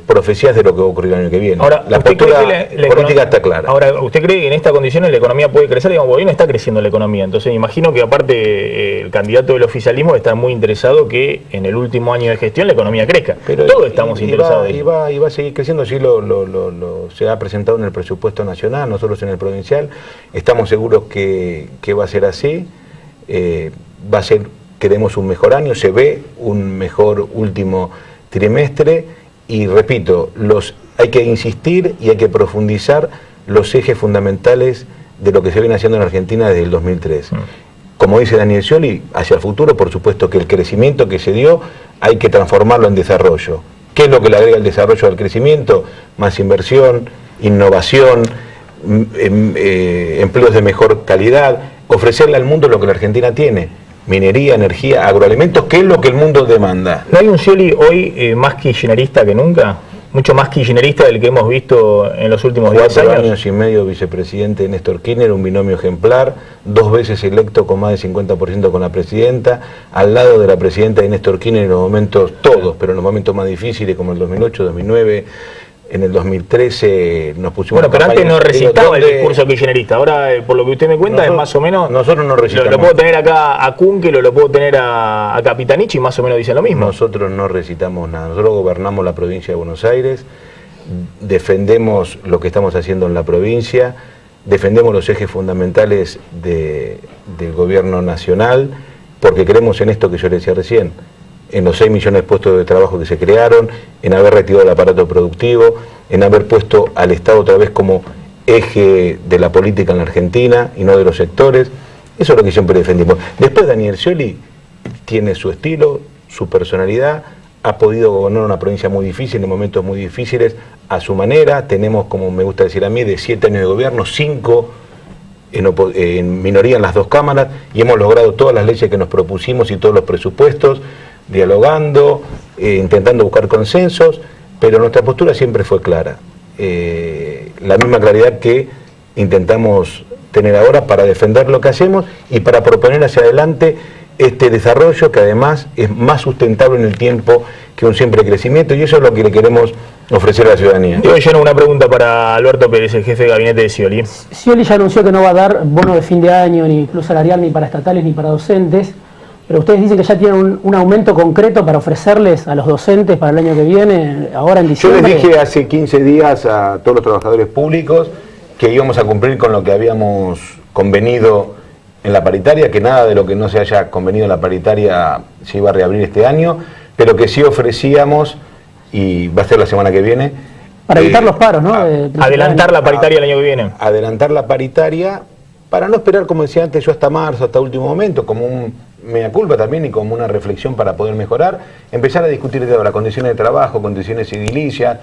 profecías de lo que va a ocurrir el año que viene. Ahora, la postura política está clara. Ahora, ¿usted cree que en estas condiciones la economía puede crecer? Digamos, hoy no está creciendo la economía, entonces me imagino que aparte el candidato del oficialismo está muy interesado que en el último año de gestión la economía crezca. Pero todos estamos interesados. Y va a seguir creciendo, así se ha presentado en el presupuesto nacional, nosotros en el provincial, estamos seguros que va a ser así, queremos un mejor año, se ve un mejor último trimestre. Y repito, hay que insistir y hay que profundizar los ejes fundamentales de lo que se viene haciendo en Argentina desde el 2003. Como dice Daniel Scioli, hacia el futuro, por supuesto que el crecimiento que se dio hay que transformarlo en desarrollo. ¿Qué es lo que le agrega el desarrollo al crecimiento? Más inversión, innovación, empleos de mejor calidad, ofrecerle al mundo lo que la Argentina tiene. Minería, energía, agroalimentos, ¿qué es lo que el mundo demanda? ¿No hay un Scioli hoy más kirchnerista que nunca? mucho más kirchnerista del que hemos visto en los últimos 10 4 años. años y medio vicepresidente de Néstor Kirchner, un binomio ejemplar, 2 veces electo con más de 50% con la presidenta, al lado de la presidenta de Néstor Kirchner en los momentos, todos, pero en los momentos más difíciles como el 2008, 2009, en el 2013 nos pusimos... Bueno, pero antes no recitaba el ¿dónde? discurso kirchnerista. Ahora, por lo que usted me cuenta, es más o menos... Nosotros no recitamos. Lo puedo tener acá a Kunkel, lo puedo tener a Capitanich y más o menos dicen lo mismo. Nosotros no recitamos nada. Nosotros gobernamos la provincia de Buenos Aires, defendemos lo que estamos haciendo en la provincia, defendemos los ejes fundamentales del gobierno nacional, porque creemos en esto que yo le decía recién, en los 6 millones de puestos de trabajo que se crearon, en haber retirado el aparato productivo, en haber puesto al Estado otra vez como eje de la política en la Argentina y no de los sectores. Eso es lo que siempre defendimos. Después Daniel Scioli tiene su estilo, su personalidad, ha podido gobernar una provincia muy difícil, en momentos muy difíciles, a su manera. Tenemos, como me gusta decir a mí, de 7 años de gobierno, 5 en minoría en las 2 cámaras, y hemos logrado todas las leyes que nos propusimos y todos los presupuestos, dialogando, intentando buscar consensos, pero nuestra postura siempre fue clara. La misma claridad que intentamos tener ahora para defender lo que hacemos y para proponer hacia adelante este desarrollo que además es más sustentable en el tiempo que un siempre crecimiento, y eso es lo que le queremos ofrecer a la ciudadanía. Yo lleno una pregunta para Alberto Pérez, el jefe de gabinete de Scioli. Scioli ya anunció que no va a dar bono de fin de año, ni plus salarial, ni para estatales, ni para docentes. Pero ustedes dicen que ya tienen un aumento concreto para ofrecerles a los docentes para el año que viene, ahora en diciembre. Yo les dije hace 15 días a todos los trabajadores públicos que íbamos a cumplir con lo que habíamos convenido en la paritaria, que nada de lo que no se haya convenido en la paritaria se iba a reabrir este año, pero que sí ofrecíamos, y va a ser la semana que viene... Para evitar los paros, ¿no? Adelantar la paritaria el año que viene. Adelantar la paritaria para no esperar, como decía antes yo, hasta marzo, hasta último momento, como un mea culpa también y como una reflexión para poder mejorar, empezar a discutir de ahora condiciones de trabajo, condiciones edilicias,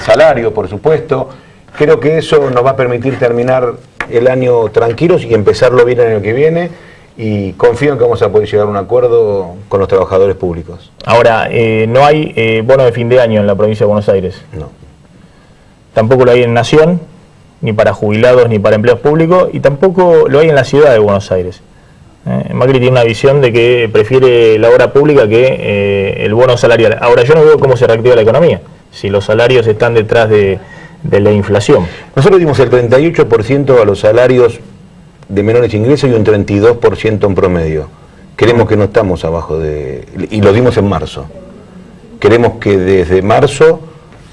salario, por supuesto. Creo que eso nos va a permitir terminar el año tranquilos y empezarlo bien el año que viene, y confío en que vamos a poder llegar a un acuerdo con los trabajadores públicos. Ahora, no hay bono de fin de año en la provincia de Buenos Aires. No. Tampoco lo hay en Nación, ni para jubilados, ni para empleados públicos, y tampoco lo hay en la ciudad de Buenos Aires. Macri tiene una visión de que prefiere la obra pública que el bono salarial. Ahora, yo no veo cómo se reactiva la economía, si los salarios están detrás de la inflación. Nosotros dimos el 38% a los salarios de menores ingresos y un 32% en promedio. Creemos que no estamos abajo de... y lo dimos en marzo. Creemos que desde marzo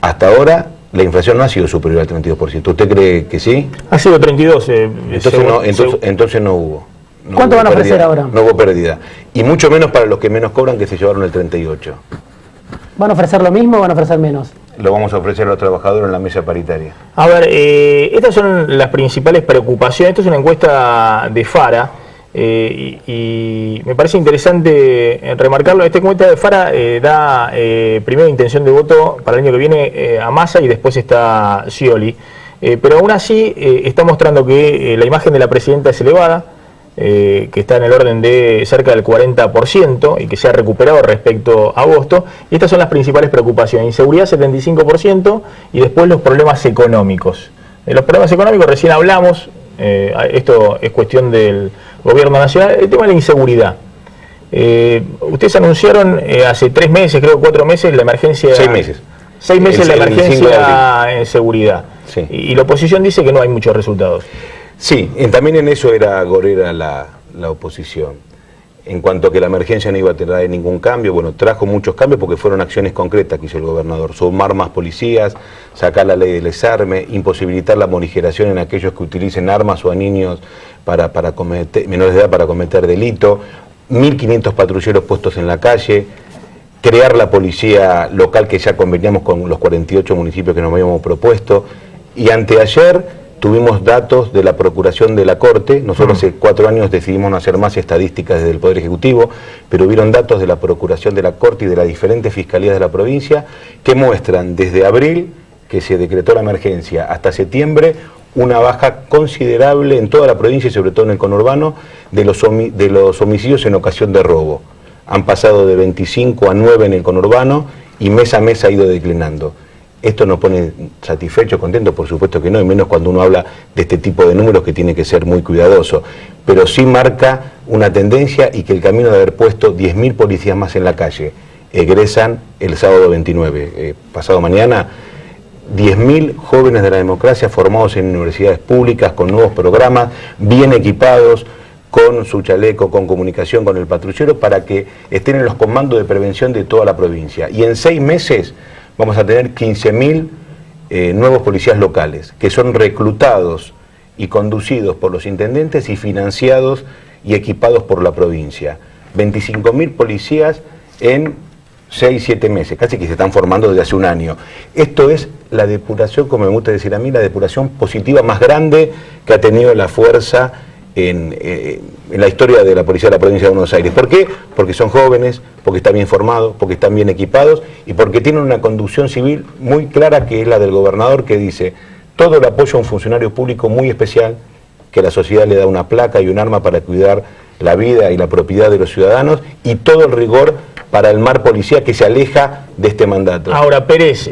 hasta ahora la inflación no ha sido superior al 32%. ¿Usted cree que sí? Ha sido 32. Entonces no hubo. No ¿Cuánto hubo van a ofrecer pérdida, ahora? No hubo pérdida. Y mucho menos para los que menos cobran, que se llevaron el 38%. ¿Van a ofrecer lo mismo o van a ofrecer menos? Lo vamos a ofrecer a los trabajadores en la mesa paritaria. A ver, estas son las principales preocupaciones. Esto es una encuesta de Fara y me parece interesante remarcarlo. Esta encuesta de Fara da primero intención de voto para el año que viene a Massa y después está Scioli. Pero aún así está mostrando que la imagen de la presidenta es elevada, que está en el orden de cerca del 40% y que se ha recuperado respecto a agosto. Y estas son las principales preocupaciones: inseguridad 75% y después los problemas económicos. De los problemas económicos recién hablamos, esto es cuestión del gobierno nacional. El tema de la inseguridad. Ustedes anunciaron hace 3 meses, creo 4 meses, la emergencia... 6 meses. 6 meses la emergencia en seguridad. Sí. Y la oposición dice que no hay muchos resultados. Sí, también en eso era gorera la oposición. En cuanto a que la emergencia no iba a traer ningún cambio, bueno, trajo muchos cambios porque fueron acciones concretas que hizo el gobernador. Sumar más policías, sacar la ley del desarme, imposibilitar la morigeración en aquellos que utilicen armas o a niños para cometer, menores de edad para cometer delito, 1.500 patrulleros puestos en la calle, crear la policía local que ya conveníamos con los 48 municipios que nos habíamos propuesto, y anteayer tuvimos datos de la Procuración de la Corte. Nosotros hace 4 años decidimos no hacer más estadísticas desde el Poder Ejecutivo, pero hubieron datos de la Procuración de la Corte y de las diferentes fiscalías de la provincia que muestran desde abril, que se decretó la emergencia, hasta septiembre, una baja considerable en toda la provincia y sobre todo en el conurbano de los homicidios en ocasión de robo. Han pasado de 25 a 9 en el conurbano y mes a mes ha ido declinando. ¿Esto nos pone satisfechos, contentos? Por supuesto que no, y menos cuando uno habla de este tipo de números que tiene que ser muy cuidadoso. Pero sí marca una tendencia y que el camino de haber puesto 10.000 policías más en la calle egresan el sábado 29, pasado mañana, 10.000 jóvenes de la democracia formados en universidades públicas, con nuevos programas, bien equipados, con su chaleco, con comunicación, con el patrullero, para que estén en los comandos de prevención de toda la provincia. Y en 6 meses vamos a tener 15.000 nuevos policías locales, que son reclutados y conducidos por los intendentes y financiados y equipados por la provincia. 25.000 policías en 6-7 meses, casi que se están formando desde hace un año. Esto es la depuración, como me gusta decir a mí, la depuración positiva más grande que ha tenido la fuerza en la historia de la policía de la provincia de Buenos Aires. ¿Por qué? Porque son jóvenes, porque están bien formados, porque están bien equipados y porque tienen una conducción civil muy clara, que es la del gobernador, que dice todo el apoyo a un funcionario público muy especial, que la sociedad le da una placa y un arma para cuidar la vida y la propiedad de los ciudadanos, y todo el rigor para el mar policía que se aleja de este mandato. Ahora, Pérez,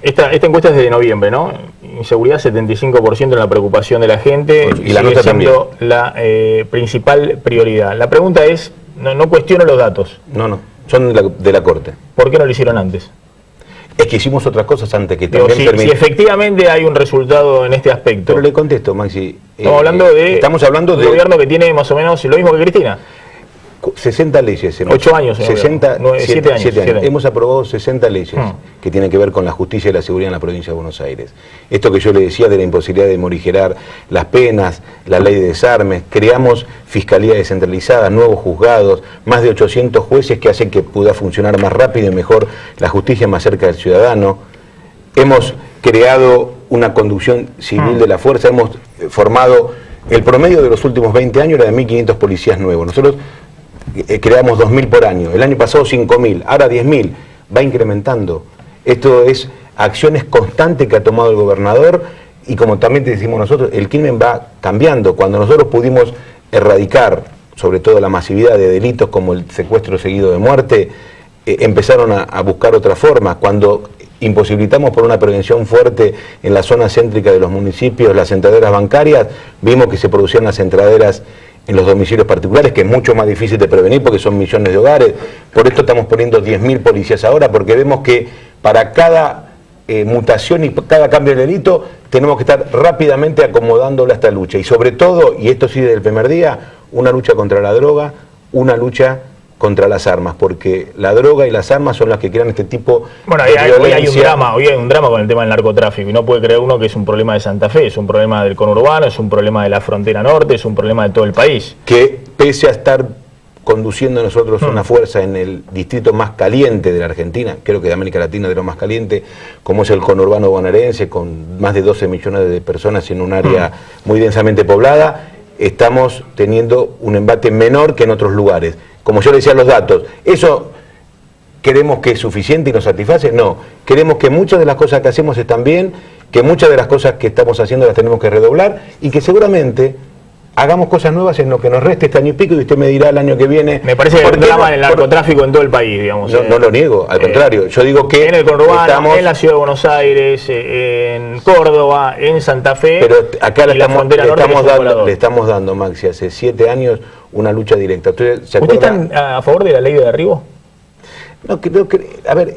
esta encuesta es de noviembre, ¿no? Inseguridad 75% en la preocupación de la gente, y la nota también. La principal prioridad. La pregunta es, no cuestiono los datos. No, son de la Corte. ¿Por qué no lo hicieron antes? Es que hicimos otras cosas antes que también si efectivamente hay un resultado en este aspecto. Pero le contesto, Maxi. Estamos hablando de un gobierno que tiene más o menos lo mismo que Cristina. 60 leyes. 8 años. 7 años. Hemos aprobado 60 leyes que tienen que ver con la justicia y la seguridad en la provincia de Buenos Aires. Esto que yo le decía de la imposibilidad de morigerar las penas, la ley de desarmes, creamos fiscalía descentralizada, nuevos juzgados, más de 800 jueces que hacen que pueda funcionar más rápido y mejor la justicia más cerca del ciudadano. Hemos creado una conducción civil de la fuerza, hemos formado, el promedio de los últimos 20 años era de 1.500 policías nuevos. Nosotros creamos 2.000 por año, el año pasado 5.000, ahora 10.000, va incrementando. Esto es acciones constantes que ha tomado el gobernador, y como también te decimos nosotros, el crimen va cambiando. Cuando nosotros pudimos erradicar, sobre todo la masividad de delitos como el secuestro seguido de muerte, empezaron a buscar otras formas. Cuando imposibilitamos por una prevención fuerte en la zona céntrica de los municipios las entraderas bancarias, vimos que se producían las entraderas en los domicilios particulares, que es mucho más difícil de prevenir porque son millones de hogares. Por esto estamos poniendo 10.000 policías ahora, porque vemos que para cada mutación y cada cambio de delito tenemos que estar rápidamente acomodándole a esta lucha. Y sobre todo, y esto sí desde el primer día, una lucha contra la droga, una lucha contra las armas, porque la droga y las armas son las que crean este tipo de violencia. Hoy hay un drama con el tema del narcotráfico, y no puede creer uno que es un problema de Santa Fe, es un problema del conurbano, es un problema de la frontera norte, es un problema de todo el país. Que pese a estar conduciendo nosotros una fuerza en el distrito más caliente de la Argentina, creo que de América Latina de lo más caliente, como es el conurbano bonaerense, con más de 12 millones de personas en un área muy densamente poblada, estamos teniendo un embate menor que en otros lugares. Como yo le decía los datos, ¿eso queremos que es suficiente y nos satisface? No, queremos que muchas de las cosas que hacemos están bien, que muchas de las cosas que estamos haciendo las tenemos que redoblar, y que seguramente hagamos cosas nuevas en lo que nos reste este año y pico, y usted me dirá el año que viene. Me parece que hay un drama en el narcotráfico en todo el país, digamos. No lo niego, al contrario. Yo digo que en el conurbano, en la ciudad de Buenos Aires, en Córdoba, en Santa Fe. Pero acá le estamos dando, Maxi, hace 7 años una lucha directa. ¿Usted están a favor de la ley de derribo? No, creo que, a ver,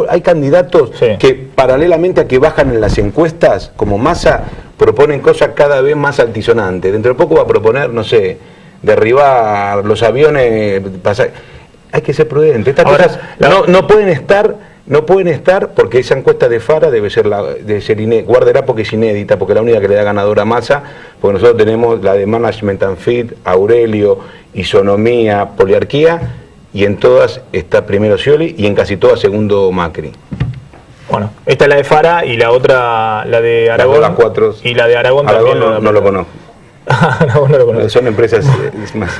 hay candidatos que paralelamente a que bajan en las encuestas, como Massa, proponen cosas cada vez más altisonantes. Dentro de poco va a proponer, no sé, derribar los aviones, hay que ser prudente. Estas cosas no pueden estar, porque esa encuesta de Fara debe ser guárdela porque es inédita, porque es la única que le da ganadora a Massa, porque nosotros tenemos la de Management and Fit, Aurelio, Isonomía, Poliarquía, y en todas está primero Scioli y en casi todas segundo Macri. Bueno, esta es la de Fara y la otra, la de Aragón. Las 4. Y la de Aragón también. No lo conozco. Aragón no lo conozco. Son empresas más...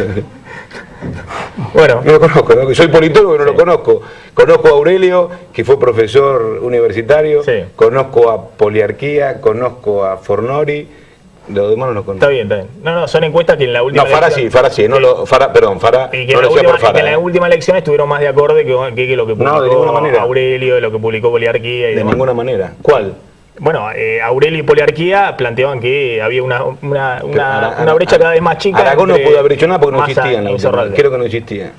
Bueno. No lo conozco, ¿no? Soy politólogo y no lo conozco. Conozco a Aurelio, que fue profesor universitario, conozco a Poliarquía, conozco a Fornori, Lo demás no lo conozco. Está bien, está bien. No, son encuestas que en la última No, Fara elección... sí, Fara sí. Perdón, Fara Y que, no en, lo decía por Fara. que en la última elección estuvieron más de acorde que lo que publicó No, de ninguna manera. Aurelio, de lo que publicó Poliarquía. Y De demás. ninguna manera. ¿Cuál? Bueno, Aurelio y Poliarquía planteaban que había una brecha cada vez más chica. Aragón no pudo haber hecho nada porque no Massa existía en la y última. Insaurralde. Creo que no existía.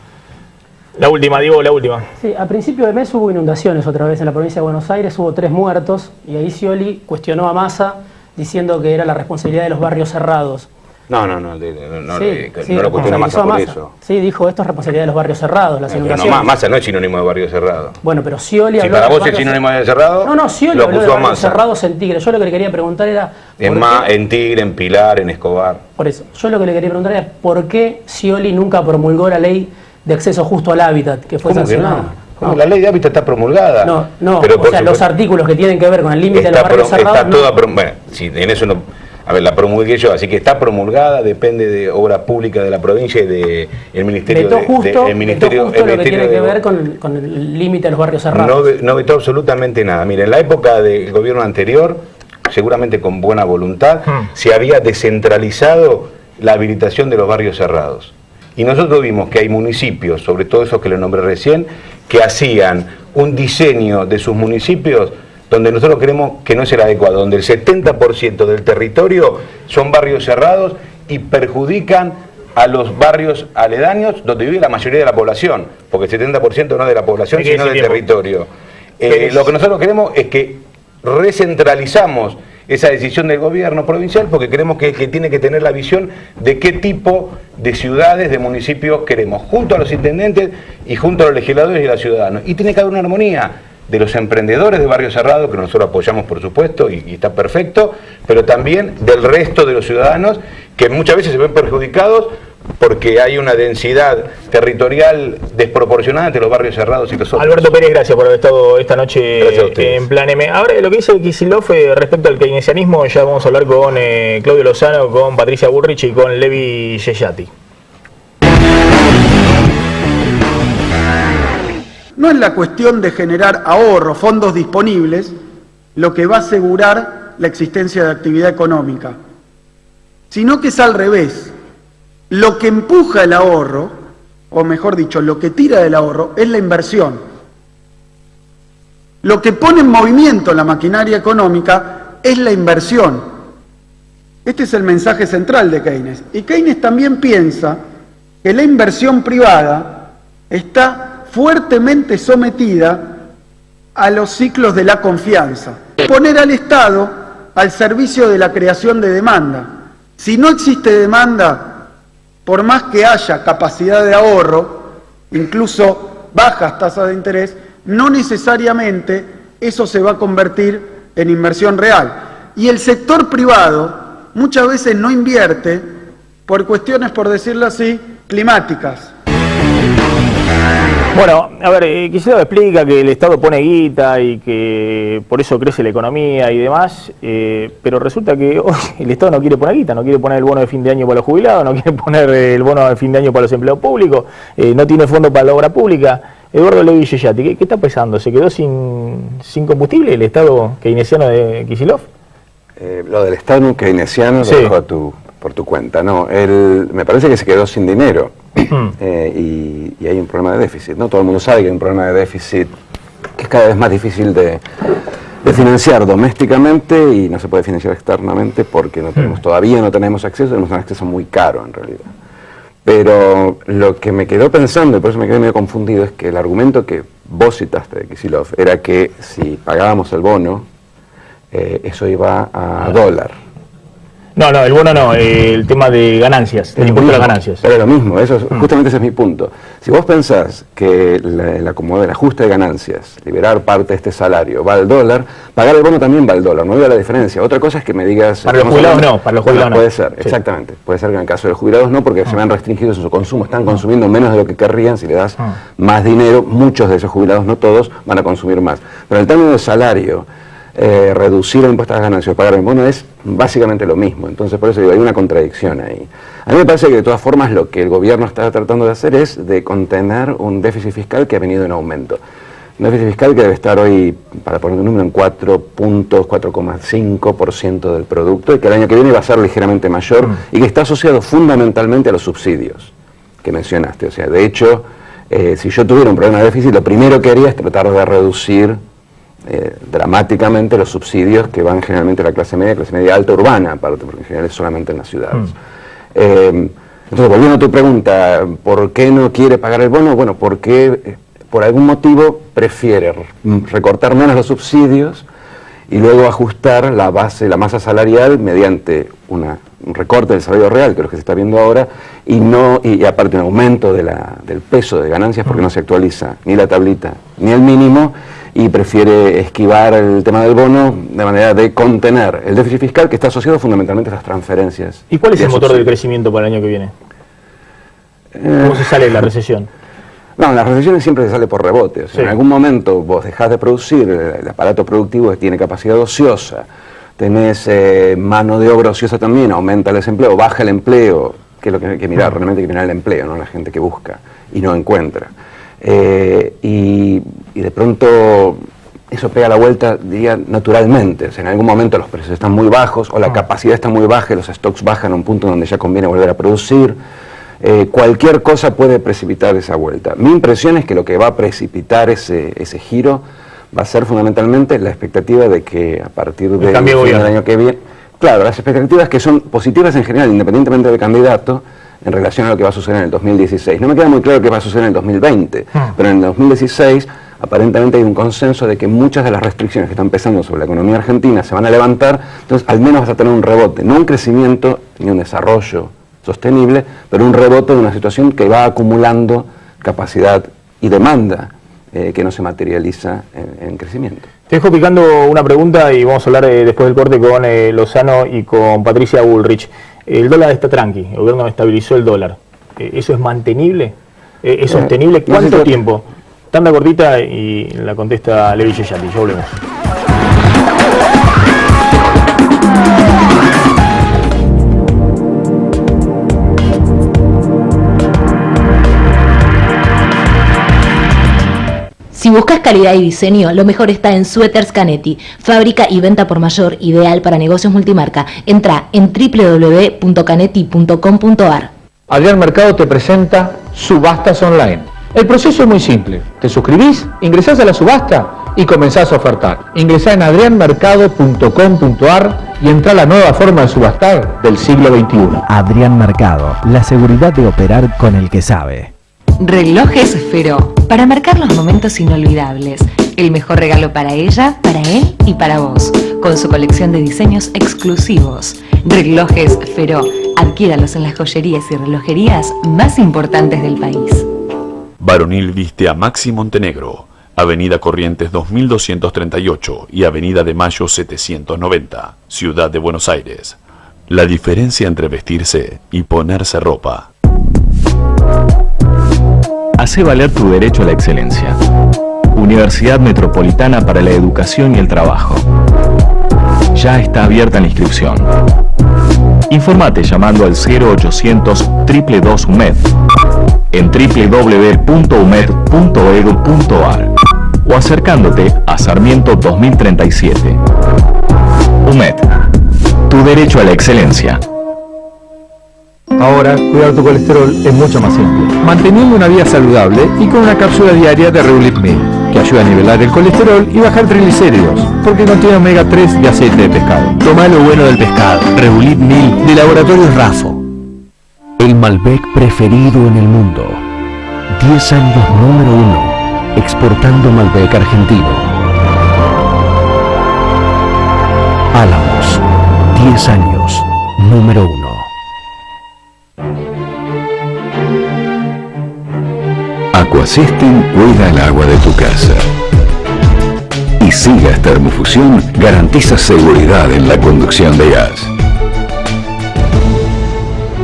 La última, Diego, la última. Sí, a principio de mes hubo inundaciones otra vez en la provincia de Buenos Aires, hubo 3 muertos y ahí Scioli cuestionó a Massa diciendo que era la responsabilidad de los barrios cerrados. No lo cuestiona Massa por eso. Sí, dijo, esto es responsabilidad de los barrios cerrados, las Pero inundaciones. no, Massa no es sinónimo de barrio cerrado. Bueno, pero Scioli Si habló para de vos es barrios sinónimo de cerrado, No, Scioli lo habló de puso a barrios Massa. cerrados en Tigre. Yo lo que le quería preguntar era... En Tigre, en Pilar, en Escobar. Por eso, yo lo que le quería preguntar era por qué Scioli nunca promulgó la ley de acceso justo al hábitat, que fue ¿Cómo que sancionada. no? La ley de hábitat está promulgada. Pero o sea, los artículos que tienen que ver con el límite de los barrios cerrados... Bueno, si en eso no... A ver, la promulgué yo, así que está promulgada, depende de obra pública de la provincia y del Ministerio vetó justo, el Ministerio, vetó justo lo que tiene que ver con el límite de los barrios cerrados. No vetó absolutamente nada. Mira, en la época del gobierno anterior, seguramente con buena voluntad, se había descentralizado la habilitación de los barrios cerrados. Y nosotros vimos que hay municipios, sobre todo esos que le nombré recién, que hacían un diseño de sus municipios donde nosotros creemos que no es el adecuado, donde el 70% del territorio son barrios cerrados y perjudican a los barrios aledaños donde vive la mayoría de la población, porque el 70% no es de la población, sino del territorio. Lo que nosotros queremos es que recentralizamos esa decisión del gobierno provincial porque creemos que tiene que tener la visión de qué tipo de ciudades, de municipios queremos, junto a los intendentes y junto a los legisladores y a los ciudadanos. Y tiene que haber una armonía de los emprendedores de barrio cerrado, que nosotros apoyamos por supuesto, y está perfecto, pero también del resto de los ciudadanos, que muchas veces se ven perjudicados porque hay una densidad territorial desproporcionada entre los barrios cerrados y los otros. Alberto Pérez, gracias por haber estado esta noche en Plan M. Ahora, lo que dice Kicillof respecto al keynesianismo, ya vamos a hablar con Claudio Lozano, con Patricia Bullrich y con Levi Yeyati. No es la cuestión de generar ahorro, fondos disponibles, lo que va a asegurar la existencia de actividad económica, sino que es al revés. Lo que empuja el ahorro, o mejor dicho, lo que tira del ahorro, es la inversión. Lo que pone en movimiento la maquinaria económica es la inversión. Este es el mensaje central de Keynes. Y Keynes también piensa que la inversión privada está fuertemente sometida a los ciclos de la confianza. Poner al Estado al servicio de la creación de demanda. Si no existe demanda, por más que haya capacidad de ahorro, incluso bajas tasas de interés, no necesariamente eso se va a convertir en inversión real. Y el sector privado muchas veces no invierte por cuestiones, por decirlo así, climáticas. Bueno, a ver, Kicillof explica que el Estado pone guita y que por eso crece la economía y demás, pero resulta que hoy el Estado no quiere poner guita, no quiere poner el bono de fin de año para los jubilados, no quiere poner el bono de fin de año para los empleados públicos, no tiene fondo para la obra pública. Eduardo Levi Yeyati, ¿qué está pasando? ¿Se quedó sin combustible el Estado keynesiano de Kicillof? Lo del Estado keynesiano Sí. lo dejo por tu cuenta. No, me parece que se quedó sin dinero y hay un problema de déficit. ¿No? Todo el mundo sabe que hay un problema de déficit que es cada vez más difícil de financiar domésticamente y no se puede financiar externamente porque todavía no tenemos acceso, tenemos un acceso muy caro en realidad. Pero lo que me quedó pensando, y por eso me quedé medio confundido, es que el argumento que vos citaste de Kicillof era que si pagábamos el bono, eso iba a dólar. No, el bono no, el tema de ganancias, el impuesto a las ganancias. Pero lo mismo, justamente ese es mi punto. Si vos pensás que el ajuste de ganancias, liberar parte de este salario, va al dólar, pagar el bono también va al dólar, no veo la diferencia. Otra cosa es que me digas... Para los jubilados no, para los jubilados no. Puede ser, Sí. exactamente. Puede ser que en el caso de los jubilados no, porque se ven restringidos en su consumo, están consumiendo menos de lo que querrían. Si le das más dinero, muchos de esos jubilados, no todos, van a consumir más. Pero en el término de salario, reducir el impuesto a las ganancias, pagar el bono es básicamente lo mismo. Entonces por eso digo, hay una contradicción ahí. A mí me parece que de todas formas lo que el gobierno está tratando de hacer es de contener un déficit fiscal que ha venido en aumento. Un déficit fiscal que debe estar hoy, para poner un número, en 4.5% del producto, y que el año que viene va a ser ligeramente mayor, y que está asociado fundamentalmente a los subsidios que mencionaste. O sea, de hecho, si yo tuviera un problema de déficit, lo primero que haría es tratar de reducir dramáticamente los subsidios que van generalmente a la clase media alta urbana, aparte, porque en general es solamente en las ciudades. Entonces, volviendo a tu pregunta, ¿por qué no quiere pagar el bono? Bueno, porque por algún motivo prefiere recortar menos los subsidios y luego ajustar la base, la masa salarial mediante un recorte del salario real, que es lo que se está viendo ahora, y aparte un aumento del peso de ganancias, porque no se actualiza ni la tablita ni el mínimo, y prefiere esquivar el tema del bono de manera de contener el déficit fiscal, que está asociado fundamentalmente a las transferencias. ¿Y cuál es el motor del crecimiento para el año que viene? ¿Cómo se sale de la recesión? No, en las recesiones siempre se sale por rebote. O sea, sí. En algún momento vos dejás de producir, el aparato productivo tiene capacidad ociosa, tenés mano de obra ociosa también, aumenta el desempleo, baja el empleo, que es lo que hay que mirar, realmente hay que mirar el empleo, no la gente que busca y no encuentra. Y de pronto eso pega la vuelta, diría, naturalmente. O sea, en algún momento los precios están muy bajos o la capacidad está muy baja y los stocks bajan a un punto donde ya conviene volver a producir. Cualquier cosa puede precipitar esa vuelta. Mi impresión es que lo que va a precipitar ese giro va a ser fundamentalmente la expectativa de que a partir del año que viene, claro, las expectativas que son positivas en general, independientemente del candidato, en relación a lo que va a suceder en el 2016. No me queda muy claro qué va a suceder en el 2020, pero en el 2016 aparentemente hay un consenso de que muchas de las restricciones que están pesando sobre la economía argentina se van a levantar, entonces al menos vas a tener un rebote, no un crecimiento ni un desarrollo sostenible, pero un rebote de una situación que va acumulando capacidad y demanda que no se materializa en crecimiento. Te dejo picando una pregunta y vamos a hablar después del corte con Lozano y con Patricia Bullrich. El dólar está tranqui, el gobierno estabilizó el dólar. ¿Eso es mantenible? ¿Es sostenible? ¿Cuánto tiempo? Tanda cortita y la contesta Levi Yeyati. Ya volvemos. Si buscas calidad y diseño, lo mejor está en Suéteres Canetti, fábrica y venta por mayor, ideal para negocios multimarca. Entra en www.canetti.com.ar. Adrián Mercado te presenta Subastas Online. El proceso es muy simple. Te suscribís, ingresás a la subasta y comenzás a ofertar. Ingresá en adrianmercado.com.ar y entra a la nueva forma de subastar del siglo XXI. Adrián Mercado, la seguridad de operar con el que sabe. Relojes Feró, para marcar los momentos inolvidables. El mejor regalo para ella, para él y para vos, con su colección de diseños exclusivos. Relojes Feró, adquiéralos en las joyerías y relojerías más importantes del país. Varonil viste a Maxi Montenegro, Avenida Corrientes 2238 y Avenida de Mayo 790, Ciudad de Buenos Aires. La diferencia entre vestirse y ponerse ropa. Hace valer tu derecho a la excelencia. Universidad Metropolitana para la Educación y el Trabajo. Ya está abierta la inscripción. Informate llamando al 0800 222 UMED en www.umed.edu.ar o acercándote a Sarmiento 2037. UMED, tu derecho a la excelencia. Ahora, cuidar tu colesterol es mucho más simple, manteniendo una vida saludable y con una cápsula diaria de Reulit 1000, que ayuda a nivelar el colesterol y bajar triglicéridos, porque contiene omega 3 y aceite de pescado. Toma lo bueno del pescado. Reulit 1000 de Laboratorios Rafo. El Malbec preferido en el mundo. 10 años número 1, exportando Malbec argentino. Álamos, 10 años número 1. Aquasystem cuida el agua de tu casa. Y Sigas Termofusión garantiza seguridad en la conducción de gas.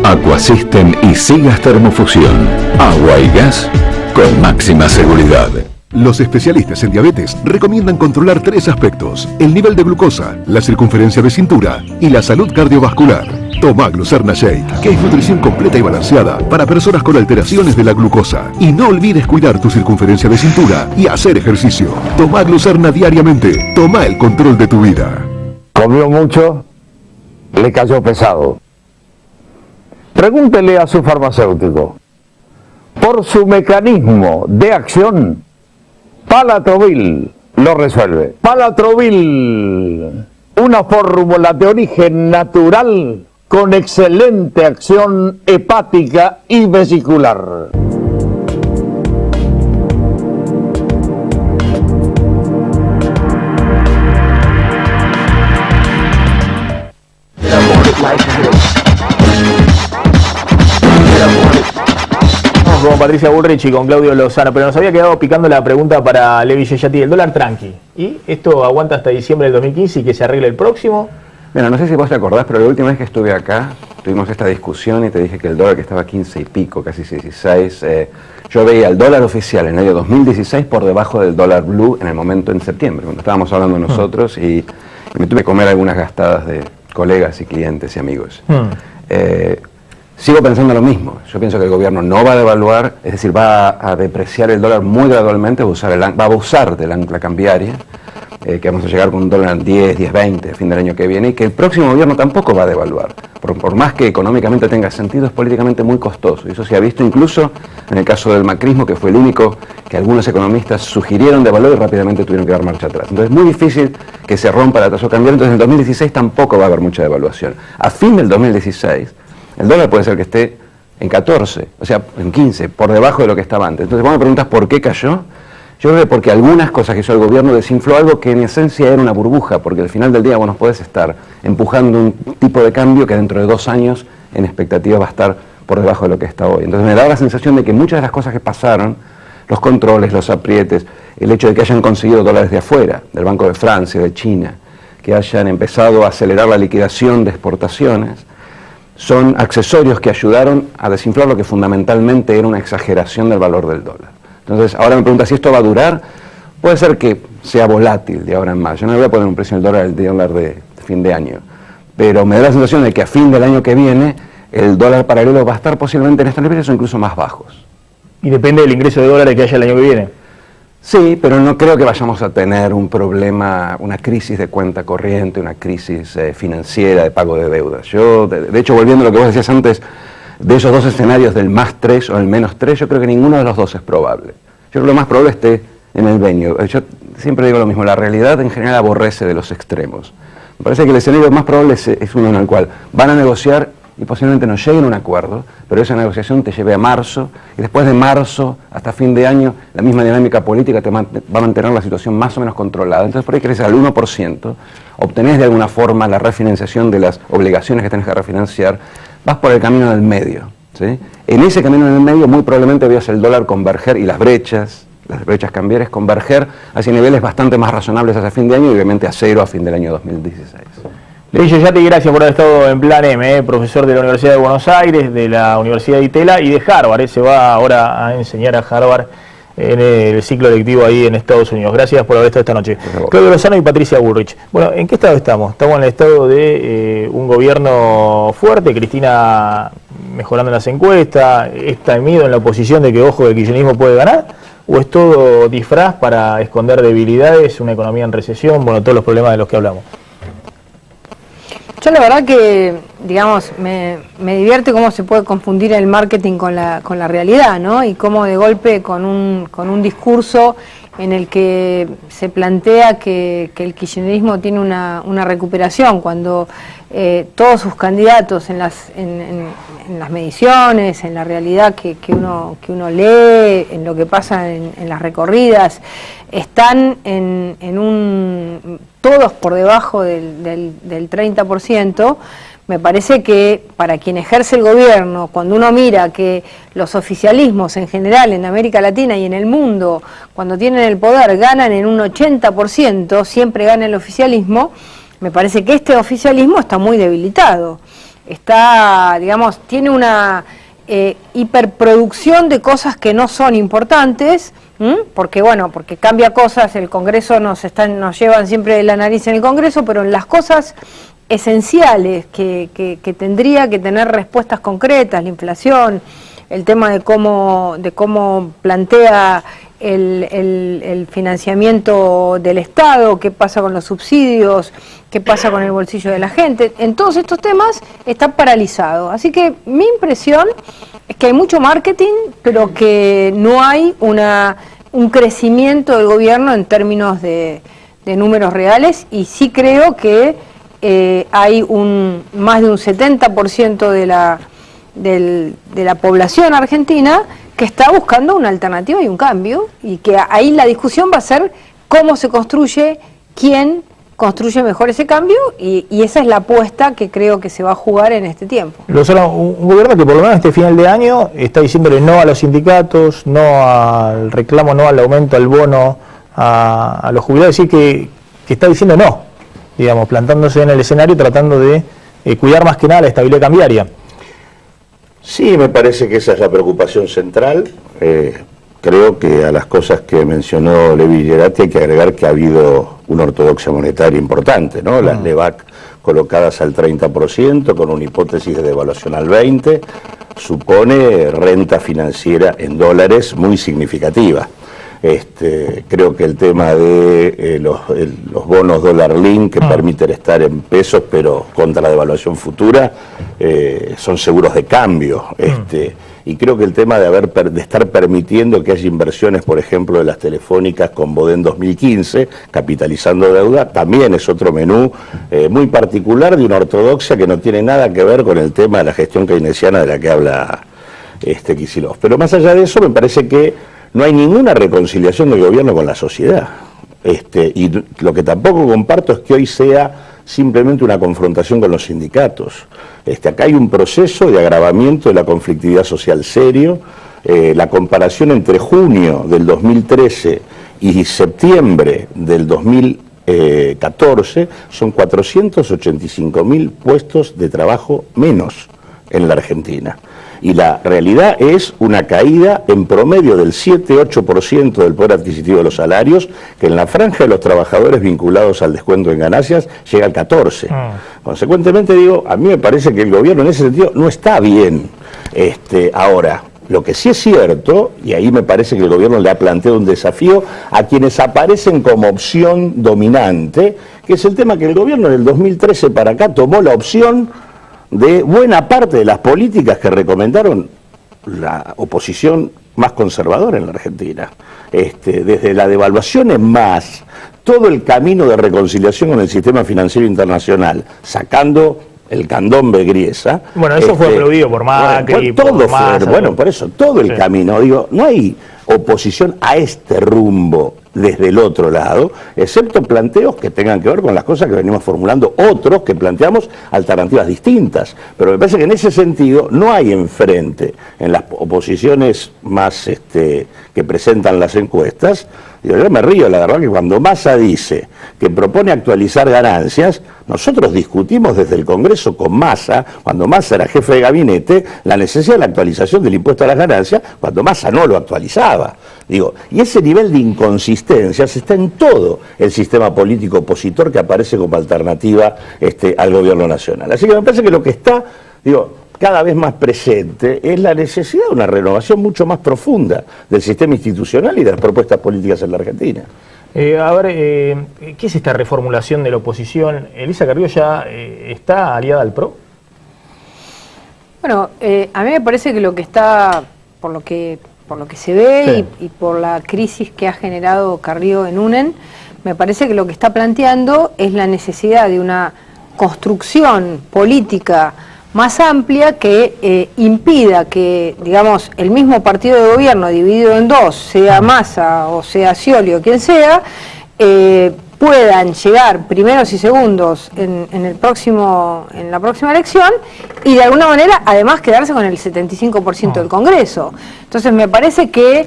Aquasystem y Sigas Termofusión. Agua y gas con máxima seguridad. Los especialistas en diabetes recomiendan controlar 3 aspectos: el nivel de glucosa, la circunferencia de cintura y la salud cardiovascular. Toma Glucerna Shake, que es nutrición completa y balanceada para personas con alteraciones de la glucosa. Y no olvides cuidar tu circunferencia de cintura y hacer ejercicio. Toma Glucerna diariamente. Toma el control de tu vida. Comió mucho, le cayó pesado. Pregúntele a su farmacéutico. Por su mecanismo de acción, Palatrovil lo resuelve. Palatrovil, una fórmula de origen natural con excelente acción hepática y vesicular. Con Patricia Bullrich y con Claudio Lozano, pero nos había quedado picando la pregunta para Levi Yeyati, el dólar tranqui, ¿y esto aguanta hasta diciembre del 2015 y que se arregle el próximo? Mira, no sé si vos te acordás, pero la última vez que estuve acá, tuvimos esta discusión y te dije que el dólar que estaba a 15 y pico, casi 16, yo veía el dólar oficial en el año 2016 por debajo del dólar blue en el momento en septiembre, cuando estábamos hablando nosotros y me tuve que comer algunas gastadas de colegas y clientes y amigos. Sigo pensando lo mismo. Yo pienso que el gobierno no va a devaluar, es decir, va a depreciar el dólar muy gradualmente, va a abusar del ancla cambiaria, que vamos a llegar con un dólar en 10, 10.20 a fin del año que viene, y que el próximo gobierno tampoco va a devaluar. Por más que económicamente tenga sentido, es políticamente muy costoso. Y eso se ha visto incluso en el caso del macrismo, que fue el único que algunos economistas sugirieron devaluar y rápidamente tuvieron que dar marcha atrás. Entonces es muy difícil que se rompa la tasa cambiaria, entonces en el 2016 tampoco va a haber mucha devaluación. A fin del 2016, el dólar puede ser que esté en 14, o sea, en 15, por debajo de lo que estaba antes. Entonces, vos me preguntas por qué cayó. Yo creo que porque algunas cosas que hizo el gobierno desinfló algo que en esencia era una burbuja, porque al final del día vos no podés estar empujando un tipo de cambio que dentro de 2 años en expectativa va a estar por debajo de lo que está hoy. Entonces me da la sensación de que muchas de las cosas que pasaron, los controles, los aprietes, el hecho de que hayan conseguido dólares de afuera, del Banco de Francia, de China, que hayan empezado a acelerar la liquidación de exportaciones, son accesorios que ayudaron a desinflar lo que fundamentalmente era una exageración del valor del dólar. Entonces, ahora me pregunta si esto va a durar. Puede ser que sea volátil de ahora en más. Yo no le voy a poner un precio del dólar de fin de año, pero me da la sensación de que a fin del año que viene el dólar paralelo va a estar posiblemente en estos niveles o incluso más bajos. Y depende del ingreso de dólares que haya el año que viene. Sí, pero no creo que vayamos a tener un problema, una crisis de cuenta corriente, una crisis financiera de pago de deudas. Yo, de hecho, volviendo a lo que vos decías antes, de esos dos escenarios del +3 o el -3, yo creo que ninguno de los dos es probable. Yo creo que lo más probable esté en el medio. Yo siempre digo lo mismo, la realidad en general aborrece de los extremos. Me parece que el escenario más probable es uno en el cual van a negociar y posiblemente no lleguen a un acuerdo, pero esa negociación te lleve a marzo, y después de marzo hasta fin de año, la misma dinámica política te va a mantener la situación más o menos controlada. Entonces por ahí creces al 1%, obtenés de alguna forma la refinanciación de las obligaciones que tenés que refinanciar, vas por el camino del medio, ¿sí? En ese camino del medio muy probablemente veas el dólar converger y las brechas cambiarias converger hacia niveles bastante más razonables hacia fin de año y obviamente a cero a fin del año 2016. Levi Yeyati, gracias por haber estado en Plan M, profesor de la Universidad de Buenos Aires, de la Universidad de Itela y de Harvard. Se va ahora a enseñar a Harvard en el ciclo lectivo ahí en Estados Unidos. Gracias por haber estado esta noche. Claudio Lozano y Patricia Bullrich. Bueno, ¿en qué estado estamos? Estamos en el estado de un gobierno fuerte, Cristina mejorando las encuestas, está miedo en la oposición de que, ojo, el kirchnerismo puede ganar, o es todo disfraz para esconder debilidades, una economía en recesión, bueno, todos los problemas de los que hablamos. Yo la verdad que, digamos, me divierte cómo se puede confundir el marketing con la realidad, ¿no? Y cómo de golpe con un discurso en el que se plantea que el kirchnerismo tiene una recuperación, cuando todos sus candidatos en las mediciones, en la realidad que uno lee, en lo que pasa en las recorridas, están todos por debajo del 30%, me parece que para quien ejerce el gobierno, cuando uno mira que los oficialismos en general en América Latina y en el mundo, cuando tienen el poder, ganan en un 80%, siempre gana el oficialismo, me parece que este oficialismo está muy debilitado. Está, digamos, tiene una hiperproducción de cosas que no son importantes, porque cambia cosas, el Congreso nos llevan siempre la nariz en el Congreso, pero en las cosas esenciales que tendría que tener respuestas concretas, la inflación, el tema de cómo plantea el financiamiento del Estado, qué pasa con los subsidios, qué pasa con el bolsillo de la gente. En todos estos temas está paralizado. Así que mi impresión es que hay mucho marketing, pero que no hay un crecimiento del gobierno en términos de números reales, y sí creo que hay más de un 70% de la población argentina que está buscando una alternativa y un cambio, y que ahí la discusión va a ser cómo se construye, quién construye mejor ese cambio, y esa es la apuesta que creo que se va a jugar en este tiempo. Lozano, un gobierno que por lo menos este final de año está diciéndole no a los sindicatos, no al reclamo, no al aumento, al bono, a los jubilados, es decir, que está diciendo no, digamos, plantándose en el escenario, tratando de cuidar más que nada la estabilidad cambiaria. Sí, me parece que esa es la preocupación central. Creo que a las cosas que mencionó Levi Gerati hay que agregar que ha habido una ortodoxia monetaria importante, ¿no? Las LEVAC colocadas al 30%, con una hipótesis de devaluación al 20%, supone renta financiera en dólares muy significativa. Creo que el tema de los bonos dólar link que permiten estar en pesos pero contra la devaluación futura son seguros de cambio, y creo que el tema de estar permitiendo que haya inversiones, por ejemplo, de las telefónicas con Bodén 2015, capitalizando deuda, también es otro menú muy particular de una ortodoxia que no tiene nada que ver con el tema de la gestión keynesiana de la que habla Kicillof. Pero más allá de eso, me parece que no hay ninguna reconciliación del gobierno con la sociedad. Y lo que tampoco comparto es que hoy sea simplemente una confrontación con los sindicatos. Acá hay un proceso de agravamiento de la conflictividad social serio. La comparación entre junio del 2013 y septiembre del 2014 son 485.000 puestos de trabajo menos en la Argentina. Y la realidad es una caída en promedio del 7-8% del poder adquisitivo de los salarios, que en la franja de los trabajadores vinculados al descuento en ganancias llega al 14%. Consecuentemente, digo, a mí me parece que el gobierno en ese sentido no está bien. Ahora, lo que sí es cierto, y ahí me parece que el gobierno le ha planteado un desafío a quienes aparecen como opción dominante, que es el tema que el gobierno en el 2013 para acá tomó la opción de buena parte de las políticas que recomendaron la oposición más conservadora en la Argentina. Desde la devaluación en más, todo el camino de reconciliación con el sistema financiero internacional, sacando el candombe Griesa. Bueno, eso fue aplaudido por Macri, por Massa. Bueno, por eso, todo el camino, digo, no hay oposición a este rumbo desde el otro lado, excepto planteos que tengan que ver con las cosas que venimos formulando otros, que planteamos alternativas distintas. Pero me parece que en ese sentido no hay enfrente, en las oposiciones más que presentan las encuestas. Yo me río, la verdad, que cuando Massa dice que propone actualizar ganancias, nosotros discutimos desde el Congreso con Massa, cuando Massa era jefe de gabinete, la necesidad de la actualización del impuesto a las ganancias, cuando Massa no lo actualizaba. Digo, y ese nivel de inconsistencias está en todo el sistema político opositor que aparece como alternativa al gobierno nacional. Así que me parece que lo que está, cada vez más presente es la necesidad de una renovación mucho más profunda del sistema institucional y de las propuestas políticas en la Argentina. ¿Qué es esta reformulación de la oposición? ¿Elisa Carrió ya está aliada al PRO? Bueno, a mí me parece que lo que está, por lo que se ve, sí, y por la crisis que ha generado Carrió en UNEN, me parece que lo que está planteando es la necesidad de una construcción política más amplia que impida que, digamos, el mismo partido de gobierno dividido en dos, sea Massa o sea Scioli o quien sea, puedan llegar primeros y segundos en la próxima elección y de alguna manera además quedarse con el 75% del Congreso. Entonces me parece que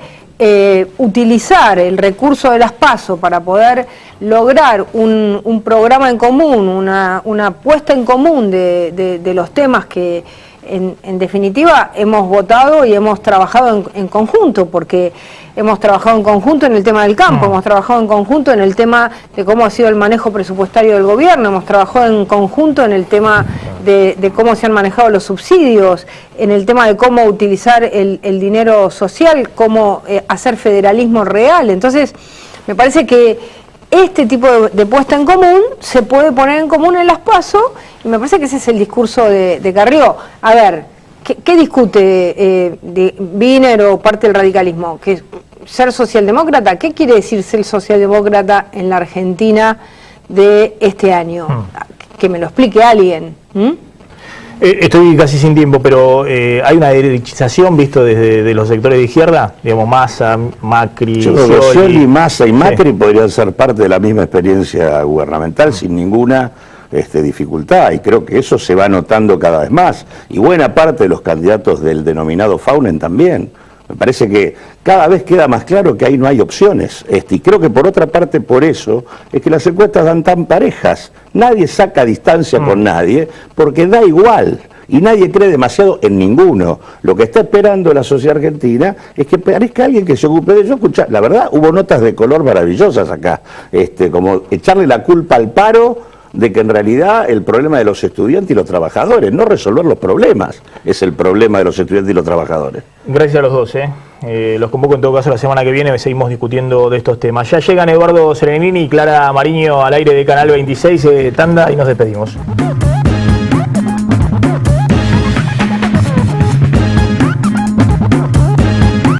utilizar el recurso de las PASO para poder lograr un programa en común, una puesta en común de los temas que en definitiva hemos votado y hemos trabajado en conjunto, porque hemos trabajado en conjunto en el tema del campo, hemos trabajado en conjunto en el tema de cómo ha sido el manejo presupuestario del gobierno, hemos trabajado en conjunto en el tema de cómo se han manejado los subsidios, en el tema de cómo utilizar el dinero social, cómo hacer federalismo real. Entonces, me parece que este tipo de puesta en común se puede poner en común en las PASO, y me parece que ese es el discurso de Carrió. A ver, ¿qué discute Wiener o parte del radicalismo? ¿Que ser socialdemócrata? ¿Qué quiere decir ser socialdemócrata en la Argentina de este año? Que me lo explique alguien. Estoy casi sin tiempo, pero hay una derechización, visto desde los sectores de izquierda, digamos, Massa, Macri, Scioli, Massa y Macri podrían ser parte de la misma experiencia gubernamental sin ninguna dificultad, y creo que eso se va notando cada vez más, y buena parte de los candidatos del denominado Faunen también. Me parece que cada vez queda más claro que ahí no hay opciones. Y creo que por otra parte, por eso, es que las encuestas dan tan parejas. Nadie saca distancia con nadie, porque da igual. Y nadie cree demasiado en ninguno. Lo que está esperando la sociedad argentina es que aparezca alguien que se ocupe de ello. Escuchá, la verdad, hubo notas de color maravillosas acá. Como echarle la culpa al paro, de que en realidad el problema de los estudiantes y los trabajadores, no resolver los problemas, es el problema de los estudiantes y los trabajadores. Gracias a los dos. Los convoco en todo caso la semana que viene, seguimos discutiendo de estos temas. Ya llegan Eduardo Serenini y Clara Mariño al aire de Canal 26, tanda, y nos despedimos.